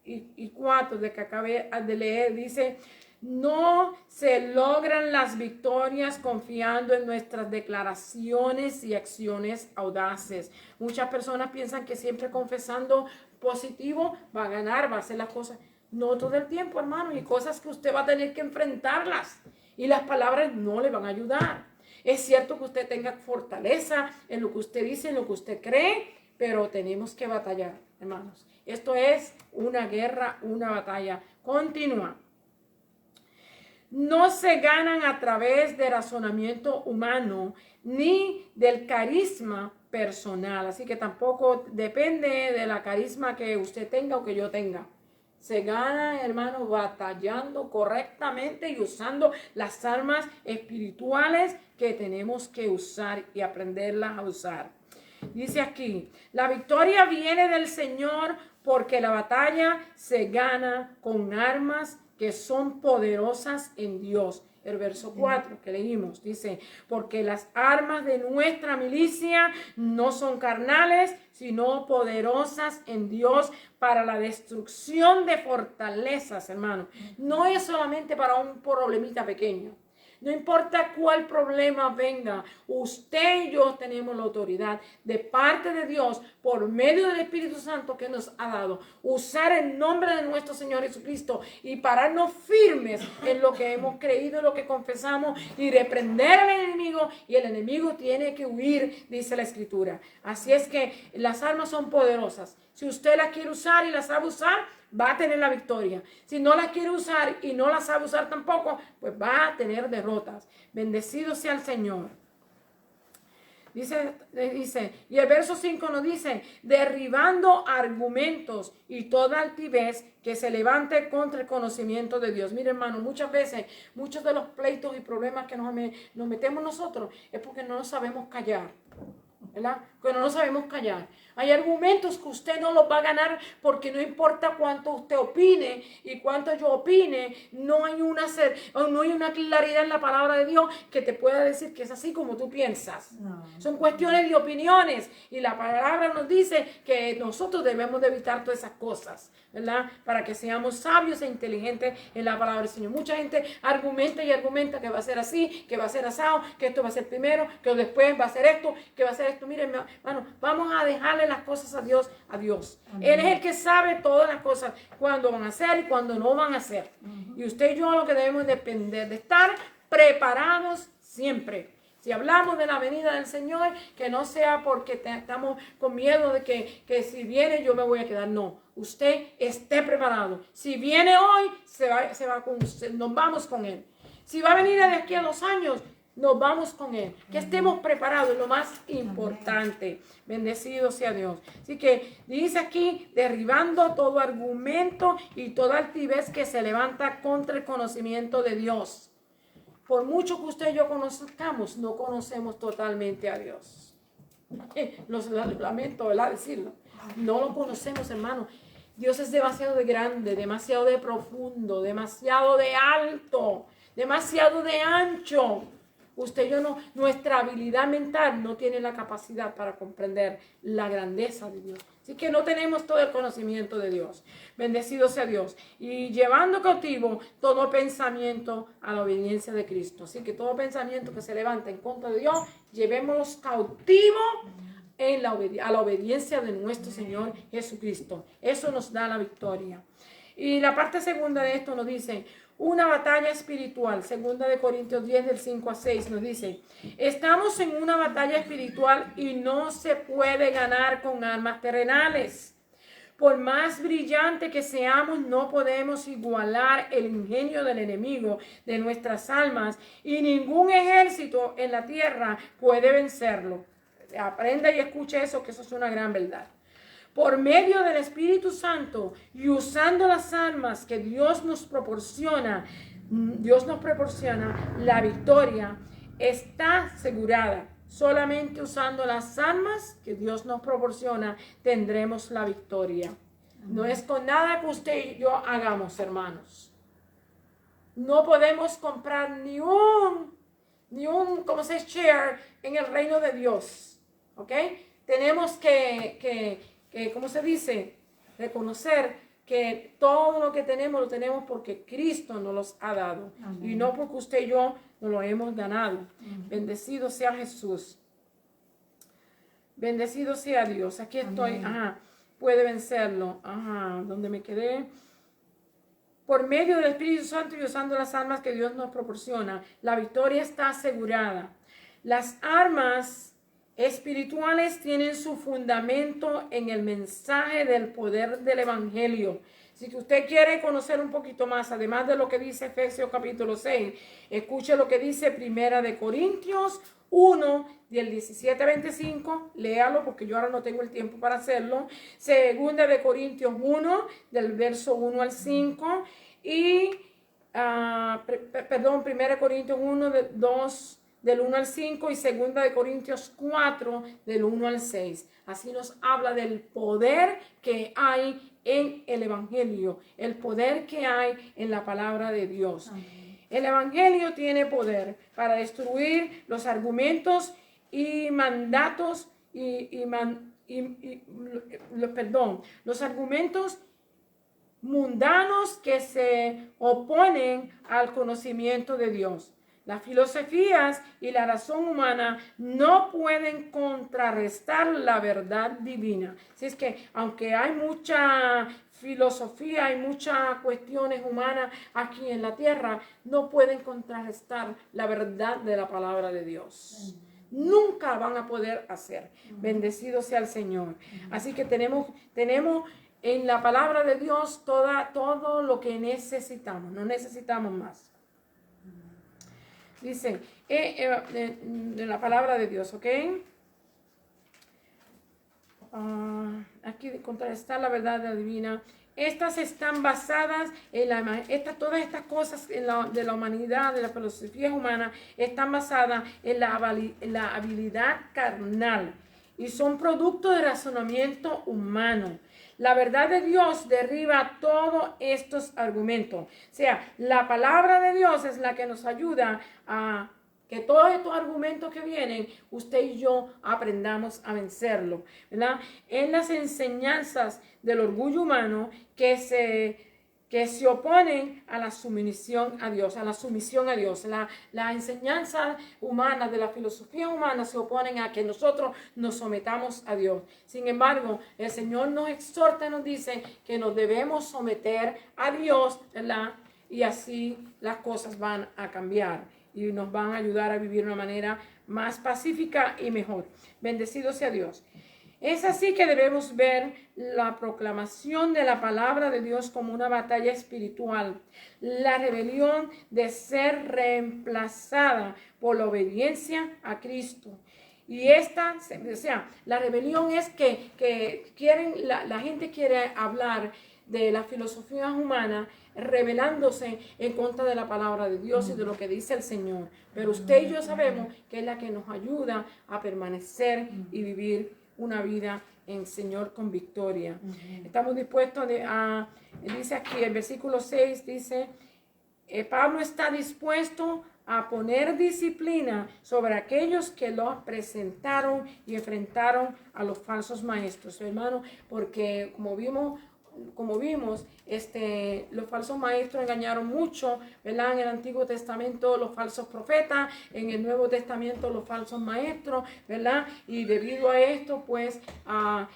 y 4 de que acabé de leer, dice: no se logran las victorias confiando en nuestras declaraciones y acciones audaces. Muchas personas piensan que siempre confesando positivo va a ganar, va a hacer las cosas. No todo el tiempo, hermano. Hay cosas que usted va a tener que enfrentarlas y las palabras no le van a ayudar. Es cierto que usted tenga fortaleza en lo que usted dice, en lo que usted cree, pero tenemos que batallar, hermanos. Esto es una guerra, una batalla continua. No se ganan a través de razonamiento humano ni del carisma personal. Así que tampoco depende de la carisma que usted tenga o que yo tenga. Se gana, hermano, batallando correctamente y usando las armas espirituales que tenemos que usar y aprenderlas a usar. Dice aquí: la victoria viene del Señor porque la batalla se gana con armas que son poderosas en Dios. El verso 4 que leímos dice: porque las armas de nuestra milicia no son carnales, sino poderosas en Dios para la destrucción de fortalezas, hermano. No es solamente para un problemita pequeño. No importa cuál problema venga, usted y yo tenemos la autoridad de parte de Dios por medio del Espíritu Santo que nos ha dado. Usar el nombre de nuestro Señor Jesucristo y pararnos firmes en lo que hemos creído, en lo que confesamos y reprender al enemigo. Y el enemigo tiene que huir, dice la Escritura. Así es que las armas son poderosas. Si usted las quiere usar y las sabe usar, va a tener la victoria. Si no la quiere usar y no la sabe usar tampoco, pues va a tener derrotas. Bendecido sea el Señor. Dice, y el verso 5 nos dice: derribando argumentos y toda altivez que se levante contra el conocimiento de Dios. Mire, hermano, muchas veces, muchos de los pleitos y problemas que nos metemos nosotros es porque no nos sabemos callar, ¿verdad? Que no nos sabemos callar. Hay argumentos que usted no los va a ganar porque no importa cuánto usted opine y cuánto yo opine, no hay una claridad en la palabra de Dios que te pueda decir que es así como tú piensas. No. Son cuestiones de opiniones y la palabra nos dice que nosotros debemos de evitar todas esas cosas, ¿verdad? Para que seamos sabios e inteligentes en la palabra del Señor. Mucha gente argumenta y argumenta que va a ser así, que va a ser asado, que esto va a ser primero, que después va a ser esto, que va a ser esto. Miren, hermano, vamos a dejarle las cosas a Dios. Amén. Él es el que sabe todas las cosas, cuándo van a ser y cuándo no van a ser. Y usted y yo lo que debemos depender de estar preparados siempre. Si hablamos de la venida del Señor, que no sea porque estamos con miedo de que si viene yo me voy a quedar. No, usted esté preparado. Si viene hoy, nos vamos con Él. Si va a venir de aquí a 2 años, nos vamos con Él. Que estemos preparados es lo más importante. Bendecido sea Dios. Así que dice aquí: derribando todo argumento y toda altivez que se levanta contra el conocimiento de Dios. Por mucho que usted y yo conozcamos, no conocemos totalmente a Dios. Los lamento, ¿verdad? Decirlo. No lo conocemos, hermano. Dios es demasiado de grande, demasiado de profundo, demasiado de alto, demasiado de ancho. Usted y yo no, nuestra habilidad mental no tiene la capacidad para comprender la grandeza de Dios. Así que no tenemos todo el conocimiento de Dios. Bendecido sea Dios. Y llevando cautivo todo pensamiento a la obediencia de Cristo. Así que todo pensamiento que se levanta en contra de Dios, llevémoslos cautivo a la obediencia de nuestro Señor Jesucristo. Eso nos da la victoria. Y la parte segunda de esto nos dice, una batalla espiritual. Segunda de Corintios 10 del 5 a 6 nos dice, estamos en una batalla espiritual y no se puede ganar con armas terrenales. Por más brillante que seamos, no podemos igualar el ingenio del enemigo de nuestras almas y ningún ejército en la tierra puede vencerlo. Aprenda y escuche eso, que eso es una gran verdad. Por medio del Espíritu Santo y usando las armas que Dios nos proporciona, la victoria está asegurada. Solamente usando las armas que Dios nos proporciona tendremos la victoria. No es con nada que usted y yo hagamos, hermanos. No podemos comprar ni un como se dice, share en el reino de Dios. ¿Ok? Tenemos que ¿cómo se dice? Reconocer que todo lo que tenemos lo tenemos porque Cristo nos los ha dado. Amén. Y no porque usted y yo nos lo hemos ganado. Bendecido sea Jesús. Bendecido sea Dios. Aquí estoy. Ajá. Puede vencerlo. Ajá. ¿Dónde me quedé? Por medio del Espíritu Santo y usando las armas que Dios nos proporciona, la victoria está asegurada. Las armas espirituales tienen su fundamento en el mensaje del poder del Evangelio. Si usted quiere conocer un poquito más, además de lo que dice Efesios capítulo 6, escuche lo que dice 1 de Corintios 1, del 17 a 25, léalo porque yo ahora no tengo el tiempo para hacerlo. 2 de Corintios 1, del verso 1 al 5, y, 1 Corintios 1, del 1 al 5, y 2 de Corintios 4, del 1 al 6. Así nos habla del poder que hay en el Evangelio, el poder que hay en la palabra de Dios. Amén. El Evangelio tiene poder para destruir los argumentos y mandatos los argumentos mundanos que se oponen al conocimiento de Dios. Las filosofías y la razón humana no pueden contrarrestar la verdad divina. Así es que, aunque hay mucha filosofía, hay muchas cuestiones humanas aquí en la tierra, no pueden contrarrestar la verdad de la palabra de Dios. Nunca van a poder hacer. Bendecido sea el Señor. Así que tenemos en la palabra de Dios todo lo que necesitamos. No necesitamos más. Dice, de la palabra de Dios, ¿ok? Aquí contrarrestar la verdad divina. Estas están basadas en todas estas cosas de la humanidad, de la filosofía humana, están basadas en la habilidad carnal y son producto de razonamiento humano. La verdad de Dios derriba todos estos argumentos. O sea, la palabra de Dios es la que nos ayuda a que todos estos argumentos que vienen, usted y yo aprendamos a vencerlo, ¿verdad? En las enseñanzas del orgullo humano que se oponen a la sumisión a Dios, La enseñanza humana, de la filosofía humana, se oponen a que nosotros nos sometamos a Dios. Sin embargo, el Señor nos exhorta, nos dice que nos debemos someter a Dios, ¿verdad? Y así las cosas van a cambiar y nos van a ayudar a vivir de una manera más pacífica y mejor. Bendecido sea Dios. Es así que debemos ver la proclamación de la palabra de Dios como una batalla espiritual. La rebelión de ser reemplazada por la obediencia a Cristo. Y la rebelión es que la gente quiere hablar de la filosofía humana, rebelándose en contra de la palabra de Dios y de lo que dice el Señor. Pero usted y yo sabemos que es la que nos ayuda a permanecer y vivir una vida en Señor con victoria. Estamos dispuestos dice aquí el versículo 6, dice, Pablo está dispuesto a poner disciplina sobre aquellos que los presentaron y enfrentaron a los falsos maestros, hermano, porque como vimos, los falsos maestros engañaron mucho, ¿verdad? En el Antiguo Testamento los falsos profetas, en el Nuevo Testamento los falsos maestros, ¿verdad? Y debido a esto, pues,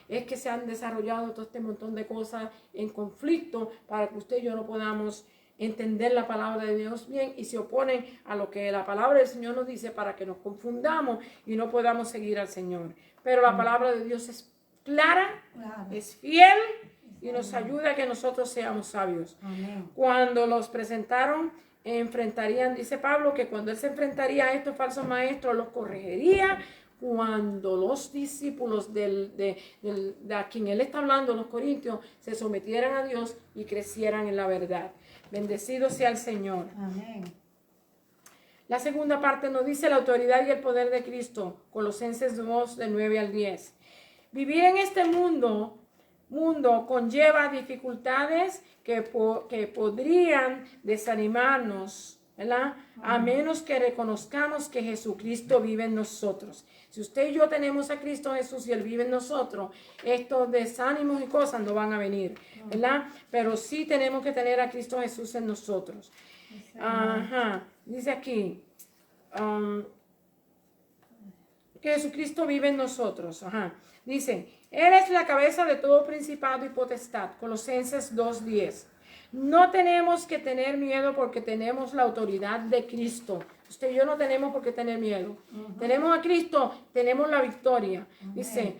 es que se han desarrollado todo este montón de cosas en conflicto para que usted y yo no podamos entender la palabra de Dios bien, y se oponen a lo que la palabra del Señor nos dice para que nos confundamos y no podamos seguir al Señor. Pero la palabra de Dios es clara, es fiel y nos ayuda a que nosotros seamos sabios. Amén. Cuando los presentaron, enfrentarían, dice Pablo, que cuando él se enfrentaría a estos falsos maestros, los corregiría. Cuando los discípulos de a quien él está hablando, los corintios, se sometieran a Dios y crecieran en la verdad. Bendecido sea el Señor. Amén. La segunda parte nos dice la autoridad y el poder de Cristo. Colosenses 2, de 9 al 10. Vivir en este mundo conlleva dificultades que podrían desanimarnos, ¿verdad? A menos que reconozcamos que Jesucristo vive en nosotros. Si usted y yo tenemos a Cristo Jesús y Él vive en nosotros, estos desánimos y cosas no van a venir, ¿verdad? Pero sí tenemos que tener a Cristo Jesús en nosotros. Ajá. Dice aquí que Jesucristo vive en nosotros. Ajá. Dice, Él es la cabeza de todo principado y potestad. Colosenses 2:10. No tenemos que tener miedo porque tenemos la autoridad de Cristo. Usted y yo no tenemos por qué tener miedo. Tenemos a Cristo, tenemos la victoria. Dice,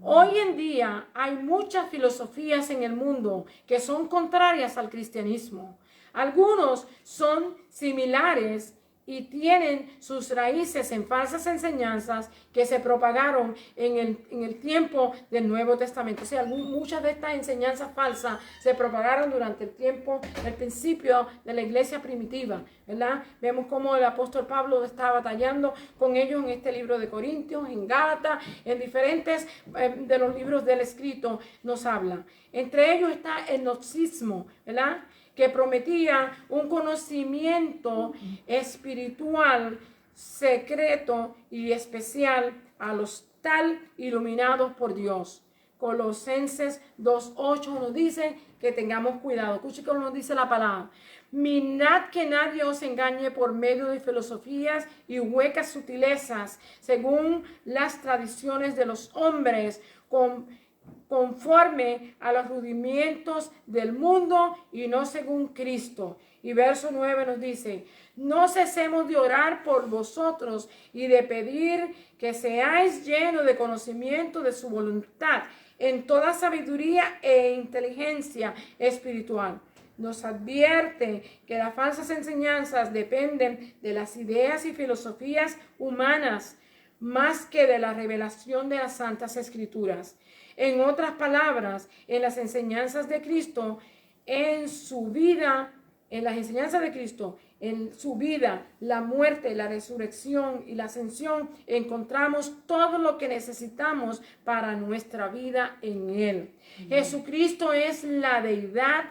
hoy en día hay muchas filosofías en el mundo que son contrarias al cristianismo. Algunos son similares y tienen sus raíces en falsas enseñanzas que se propagaron en el tiempo del Nuevo Testamento. O sea, muchas de estas enseñanzas falsas se propagaron durante el principio de la iglesia primitiva, ¿verdad? Vemos cómo el apóstol Pablo está batallando con ellos en este libro de Corintios, en Gálatas, en diferentes de los libros del escrito nos habla. Entre ellos está el gnosticismo, ¿verdad?, que prometía un conocimiento espiritual, secreto y especial a los tal iluminados por Dios. Colosenses 2:8 nos dice que tengamos cuidado. Escuche cómo nos dice la palabra. Mirad que nadie os engañe por medio de filosofías y huecas sutilezas, según las tradiciones de los hombres, conforme a los rudimientos del mundo y no según Cristo. Y verso 9 nos dice, no cesemos de orar por vosotros y de pedir que seáis llenos de conocimiento de su voluntad en toda sabiduría e inteligencia espiritual. Nos advierte que las falsas enseñanzas dependen de las ideas y filosofías humanas más que de la revelación de las Santas Escrituras. En otras palabras, en las enseñanzas de Cristo, en su vida, la muerte, la resurrección y la ascensión, encontramos todo lo que necesitamos para nuestra vida en Él. Jesucristo es la deidad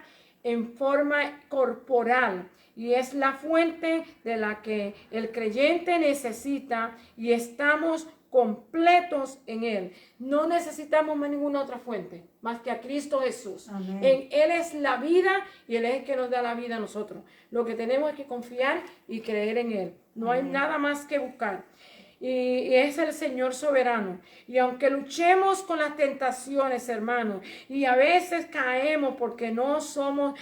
en forma corporal y es la fuente de la que el creyente necesita y estamos completos en Él. No necesitamos más ninguna otra fuente más que a Cristo Jesús. Amén. En Él es la vida y Él es el que nos da la vida a nosotros. Lo que tenemos es que confiar y creer en Él. No hay nada más que buscar. Y es el Señor soberano. Y aunque luchemos con las tentaciones, hermanos, y a veces caemos porque no estamos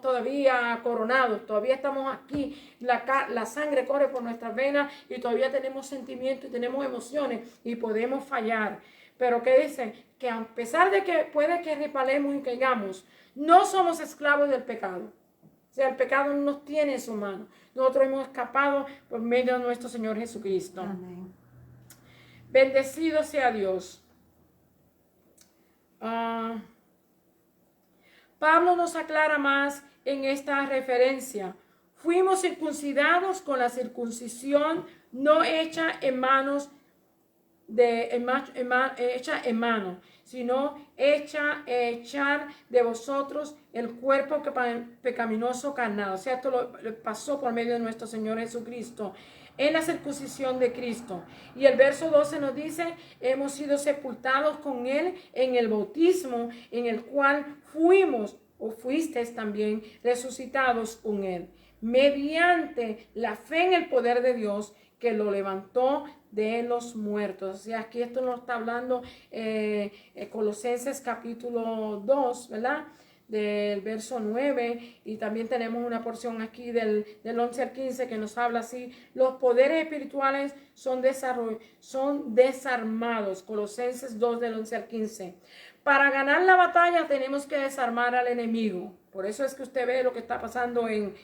todavía coronados, todavía estamos aquí, la sangre corre por nuestras venas y todavía tenemos sentimientos y tenemos emociones y podemos fallar. Pero ¿qué dicen? Que a pesar de que puede que resbalemos y caigamos, no somos esclavos del pecado. O sea, el pecado no nos tiene en su mano. Nosotros hemos escapado por medio de nuestro Señor Jesucristo. Amén. Bendecido sea Dios. Pablo nos aclara más en esta referencia. Fuimos circuncidados con la circuncisión no hecha en manos hecha en mano, sino echar de vosotros el cuerpo pecaminoso carnal. O sea, esto lo pasó por medio de nuestro Señor Jesucristo en la circuncisión de Cristo. Y el verso 12 nos dice, hemos sido sepultados con Él en el bautismo, en el cual fuimos, o fuisteis también, resucitados con Él, mediante la fe en el poder de Dios, que lo levantó de los muertos. O sea, aquí esto nos está hablando Colosenses capítulo 2, ¿verdad? Del verso 9, y también tenemos una porción aquí del 11 al 15 que nos habla así: los poderes espirituales son desarmados. Colosenses 2 del 11 al 15. Para ganar la batalla tenemos que desarmar al enemigo. Por eso es que usted ve lo que está pasando en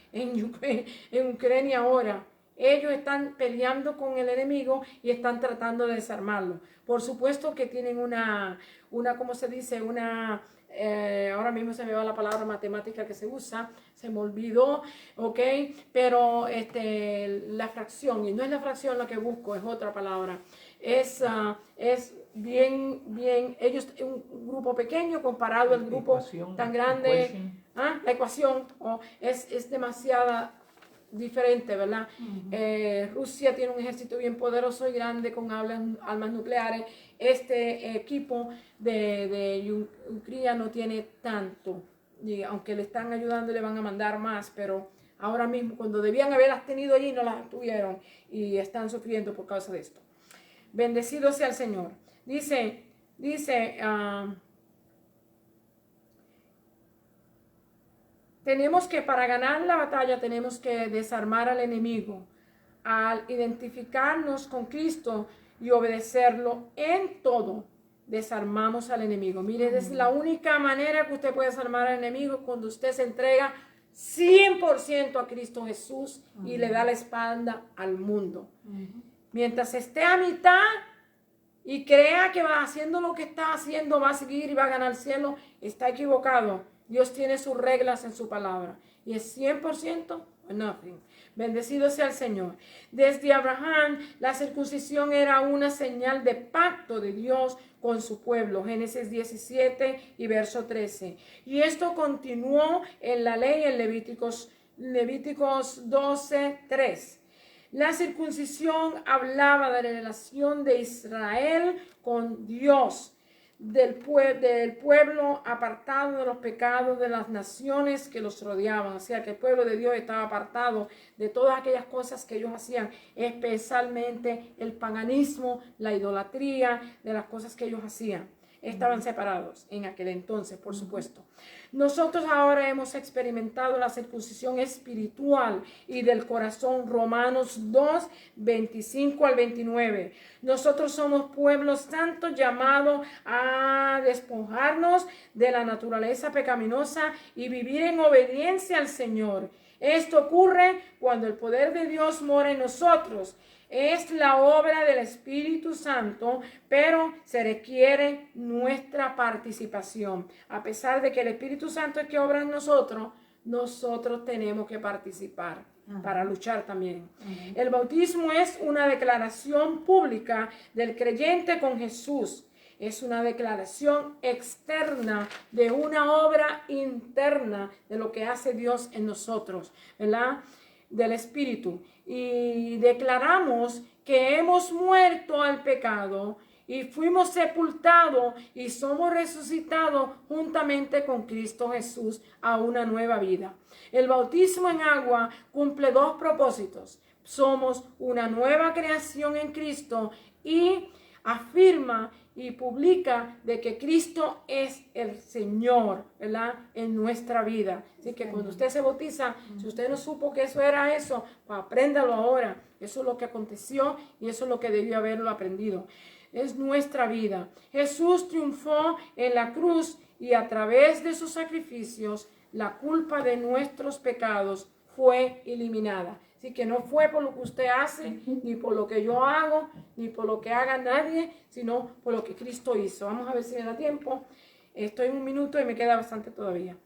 Ucrania ahora. Ellos están peleando con el enemigo y están tratando de desarmarlo. Por supuesto que tienen una ¿cómo se dice? Ahora mismo se me va la palabra matemática que se usa, se me olvidó, ¿ok? Pero la fracción, y no es la fracción la que busco, es otra palabra. Es bien, ellos, un grupo pequeño comparado al grupo tan grande. La ecuación es demasiada diferente, ¿verdad? Rusia tiene un ejército bien poderoso y grande con armas nucleares. Este equipo de Ucrania no tiene tanto, y aunque le están ayudando le van a mandar más, pero ahora mismo cuando debían haberlas tenido allí no las tuvieron y están sufriendo por causa de esto. Bendecido sea el Señor. Dice tenemos que, para ganar la batalla, tenemos que desarmar al enemigo. Al identificarnos con Cristo y obedecerlo en todo, desarmamos al enemigo. Mire, es la única manera que usted puede desarmar al enemigo, cuando usted se entrega 100% a Cristo Jesús y le da la espalda al mundo. Mientras esté a mitad y crea que va haciendo lo que está haciendo, va a seguir y va a ganar el cielo, está equivocado. Dios tiene sus reglas en su palabra y es 100% o nothing. Bendecido sea el Señor. Desde Abraham, la circuncisión era una señal de pacto de Dios con su pueblo. Génesis 17 y verso 13. Y esto continuó en la ley en Levíticos 12, 3. La circuncisión hablaba de la relación de Israel con Dios, del pueblo apartado de los pecados de las naciones que los rodeaban. O sea, que el pueblo de Dios estaba apartado de todas aquellas cosas que ellos hacían, especialmente el paganismo, la idolatría, de las cosas que ellos hacían. Estaban separados en aquel entonces, por supuesto. Nosotros ahora hemos experimentado la circuncisión espiritual y del corazón. Romanos 2, 25 al 29. Nosotros somos pueblo santo llamado a despojarnos de la naturaleza pecaminosa y vivir en obediencia al Señor. Esto ocurre cuando el poder de Dios mora en nosotros. Es la obra del Espíritu Santo, pero se requiere nuestra participación. A pesar de que el Espíritu Santo es que obra en nosotros, nosotros tenemos que participar para luchar también. El bautismo es una declaración pública del creyente con Jesús. Es una declaración externa de una obra interna de lo que hace Dios en nosotros, ¿verdad? Del Espíritu. Y declaramos que hemos muerto al pecado y fuimos sepultados y somos resucitados juntamente con Cristo Jesús a una nueva vida. El bautismo en agua cumple dos propósitos. Somos una nueva creación en Cristo y afirma y publica de que Cristo es el Señor, ¿verdad? En nuestra vida. Así que cuando usted se bautiza, si usted no supo que eso era eso, pues apréndalo ahora. Eso es lo que aconteció y eso es lo que debió haberlo aprendido. Es nuestra vida. Jesús triunfó en la cruz y a través de sus sacrificios, la culpa de nuestros pecados fue eliminada. Así que no fue por lo que usted hace, ni por lo que yo hago, ni por lo que haga nadie, sino por lo que Cristo hizo. Vamos a ver si me da tiempo. Estoy en 1 minuto y me queda bastante todavía.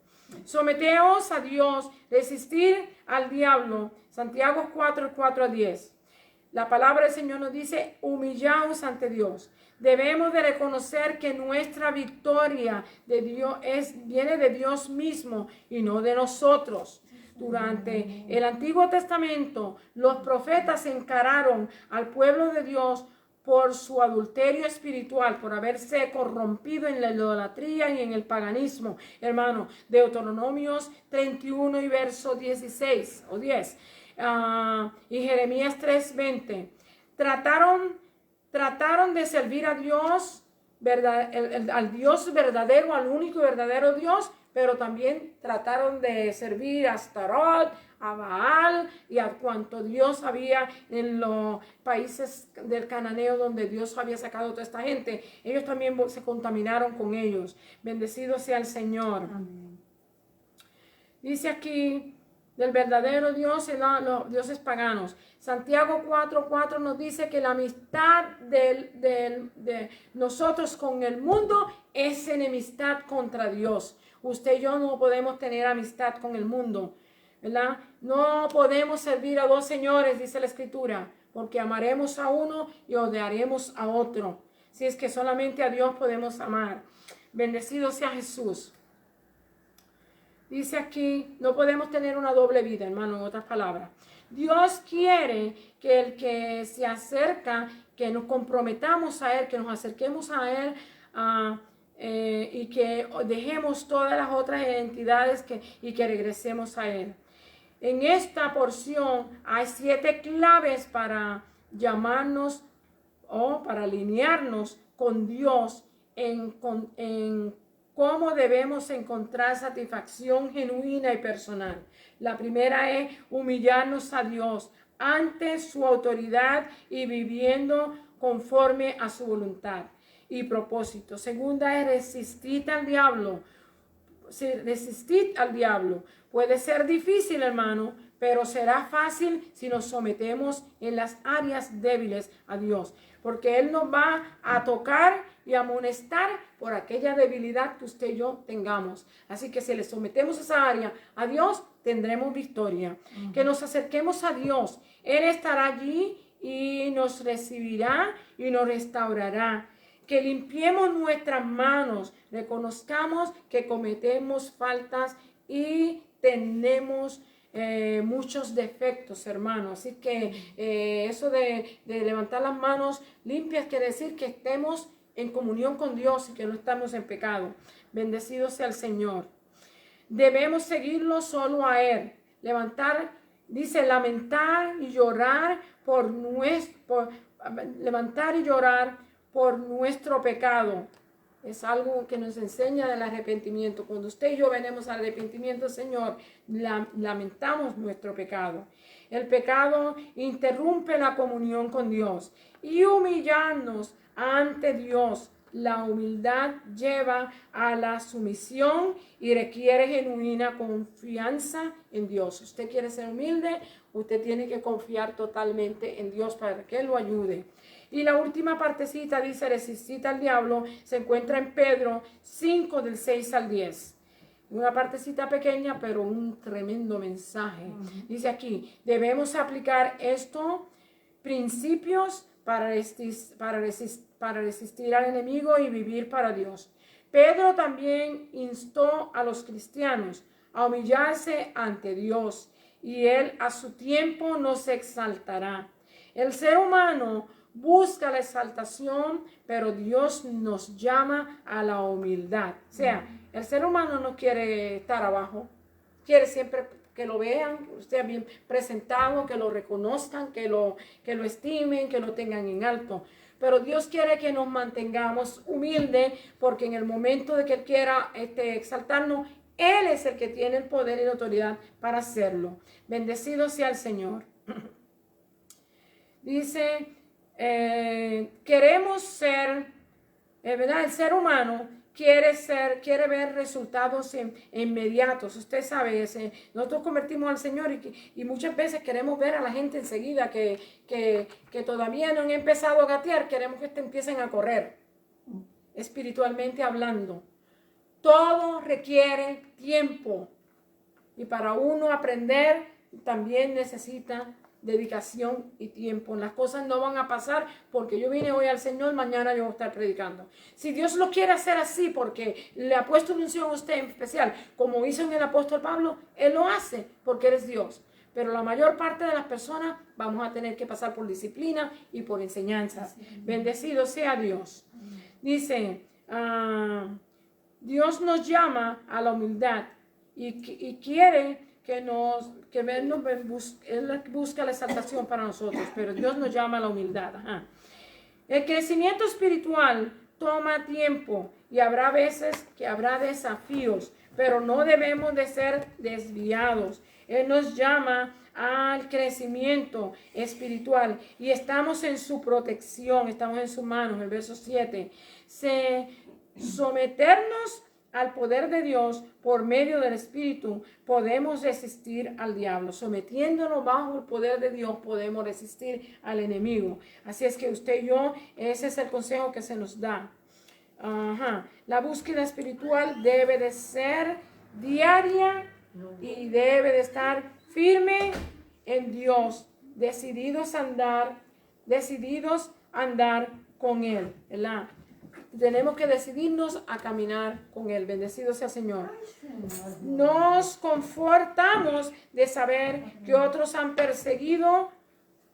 Someteos a Dios, resistir al diablo. Santiago 4, 4 a 10. La palabra del Señor nos dice, humillaos ante Dios. Debemos de reconocer que nuestra victoria de Dios viene de Dios mismo y no de nosotros. Durante el Antiguo Testamento, los profetas encararon al pueblo de Dios por su adulterio espiritual, por haberse corrompido en la idolatría y en el paganismo. Hermano, Deuteronomios 31 y verso 16 o 10. Y Jeremías 3:20. Trataron de servir a Dios, al Dios verdadero, al único y verdadero Dios, pero también trataron de servir a Astarot, a Baal y a cuanto Dios había en los países del Cananeo donde Dios había sacado a toda esta gente. Ellos también se contaminaron con ellos. Bendecido sea el Señor. Amén. Dice aquí del verdadero Dios y los dioses paganos. Santiago 4:4 nos dice que la amistad de nosotros con el mundo es enemistad contra Dios. Usted y yo no podemos tener amistad con el mundo, ¿verdad? No podemos servir a dos señores, dice la Escritura, porque amaremos a uno y odiaremos a otro. Si es que solamente a Dios podemos amar. Bendecido sea Jesús. Dice aquí, no podemos tener una doble vida, hermano, en otras palabras. Dios quiere que el que se acerca, que nos comprometamos a Él, que nos acerquemos a Él y que dejemos todas las otras identidades y que regresemos a Él. En esta porción hay 7 claves para llamarnos o para alinearnos con Dios en cómo debemos encontrar satisfacción genuina y personal. La primera es humillarnos a Dios ante su autoridad y viviendo conforme a su voluntad y propósito. Segunda es resistir al diablo. Resistir al diablo. Puede ser difícil, hermano, pero será fácil si nos sometemos en las áreas débiles a Dios, porque Él nos va a tocar y amonestar por aquella debilidad que usted y yo tengamos. Así que si le sometemos esa área a Dios, tendremos victoria. Que nos acerquemos a Dios. Él estará allí y nos recibirá y nos restaurará. Que limpiemos nuestras manos, reconozcamos que cometemos faltas y tenemos muchos defectos, hermanos. Así que eso de levantar las manos limpias quiere decir que estemos en comunión con Dios y que no estamos en pecado. Bendecido sea el Señor. Debemos seguirlo solo a Él. Lamentar y llorar por nuestro pecado. Es algo que nos enseña del arrepentimiento. Cuando usted y yo venimos al arrepentimiento, Señor, lamentamos nuestro pecado. El pecado interrumpe la comunión con Dios. Y humillarnos ante Dios. La humildad lleva a la sumisión y requiere genuina confianza en Dios. Si usted quiere ser humilde, usted tiene que confiar totalmente en Dios para que Él lo ayude. Y la última partecita dice, resistir al diablo, se encuentra en Pedro 5 del 6 al 10. Una partecita pequeña, pero un tremendo mensaje. Dice aquí, debemos aplicar estos principios para resistir al enemigo y vivir para Dios. Pedro también instó a los cristianos a humillarse ante Dios y Él a su tiempo nos exaltará. El ser humano busca la exaltación, pero Dios nos llama a la humildad. O sea, el ser humano no quiere estar abajo, quiere siempre que lo vean, usted bien presentado, que lo reconozcan, que lo estimen, que lo tengan en alto. Pero Dios quiere que nos mantengamos humildes, porque en el momento de que Él quiera exaltarnos, Él es el que tiene el poder y la autoridad para hacerlo. Bendecido sea el Señor. Dice, queremos ser, ¿verdad? El ser humano quiere ver resultados inmediatos. Usted sabe, nosotros convertimos al Señor y muchas veces queremos ver a la gente enseguida que todavía no han empezado a gatear, queremos que empiecen a correr, espiritualmente hablando. Todo requiere tiempo y para uno aprender también necesita dedicación y tiempo. Las cosas no van a pasar porque yo vine hoy al Señor, mañana yo voy a estar predicando. Si Dios lo quiere hacer así porque le ha puesto una unción a usted en especial, como hizo en el apóstol Pablo, Él lo hace porque Él es Dios. Pero la mayor parte de las personas vamos a tener que pasar por disciplina y por enseñanzas. Bendecido sea Dios. Dice, Dios nos llama a la humildad y quiere Él busca la exaltación para nosotros, pero Dios nos llama a la humildad. El crecimiento espiritual toma tiempo y habrá veces que habrá desafíos, pero no debemos de ser desviados. Él nos llama al crecimiento espiritual y estamos en su protección, estamos en sus manos. El verso 7, someternos al poder de Dios por medio del Espíritu, podemos resistir al diablo. Sometiéndonos bajo el poder de Dios, podemos resistir al enemigo. Así es que usted y yo, ese es el consejo que se nos da. La búsqueda espiritual debe de ser diaria y debe de estar firme en Dios, decididos a andar con Él, ¿verdad? Tenemos que decidirnos a caminar con Él. Bendecido sea el Señor. Nos confortamos de saber que otros han perseguido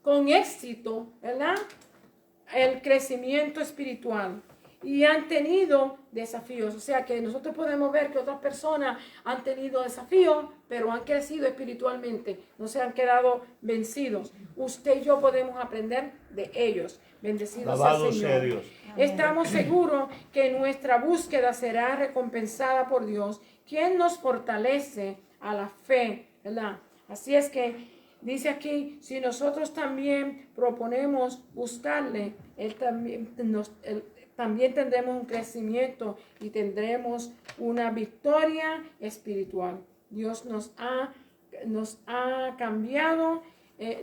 con éxito, ¿verdad?, el crecimiento espiritual y han tenido desafíos. O sea que nosotros podemos ver que otras personas han tenido desafíos, pero han crecido espiritualmente, no se han quedado vencidos. Usted y yo podemos aprender de ellos. Bendecido sea el Señor. Dios. Estamos seguros que nuestra búsqueda será recompensada por Dios, quien nos fortalece a la fe, ¿verdad? Así es que dice aquí, si nosotros también proponemos buscarle, Él también tendremos un crecimiento y tendremos una victoria espiritual. Dios nos ha cambiado.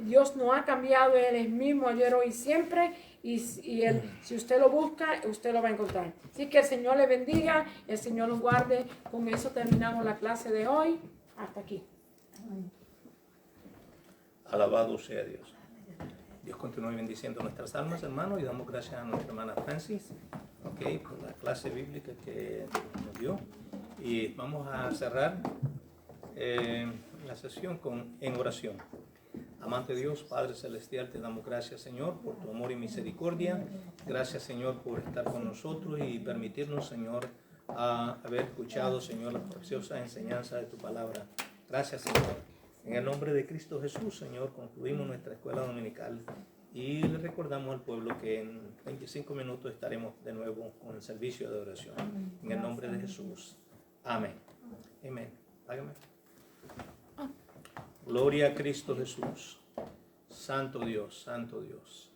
Dios no ha cambiado, Él es mismo ayer, hoy y siempre, y Él, si usted lo busca, usted lo va a encontrar. Así que el Señor le bendiga, el Señor lo guarde. Con eso terminamos la clase de hoy. Hasta aquí. Alabado sea Dios. Dios continúe bendiciendo nuestras almas, hermanos, y damos gracias a nuestra hermana Francis, por la clase bíblica que nos dio. Y vamos a cerrar la sesión en oración. Amante Dios, Padre Celestial, te damos gracias, Señor, por tu amor y misericordia. Gracias, Señor, por estar con nosotros y permitirnos, Señor, haber escuchado, Señor, las preciosas enseñanzas de tu palabra. Gracias, Señor. En el nombre de Cristo Jesús, Señor, concluimos nuestra escuela dominical y le recordamos al pueblo que en 25 minutos estaremos de nuevo con el servicio de oración. En el nombre de Jesús. Amén. Amén. Págame. Gloria a Cristo Jesús. Santo Dios, Santo Dios.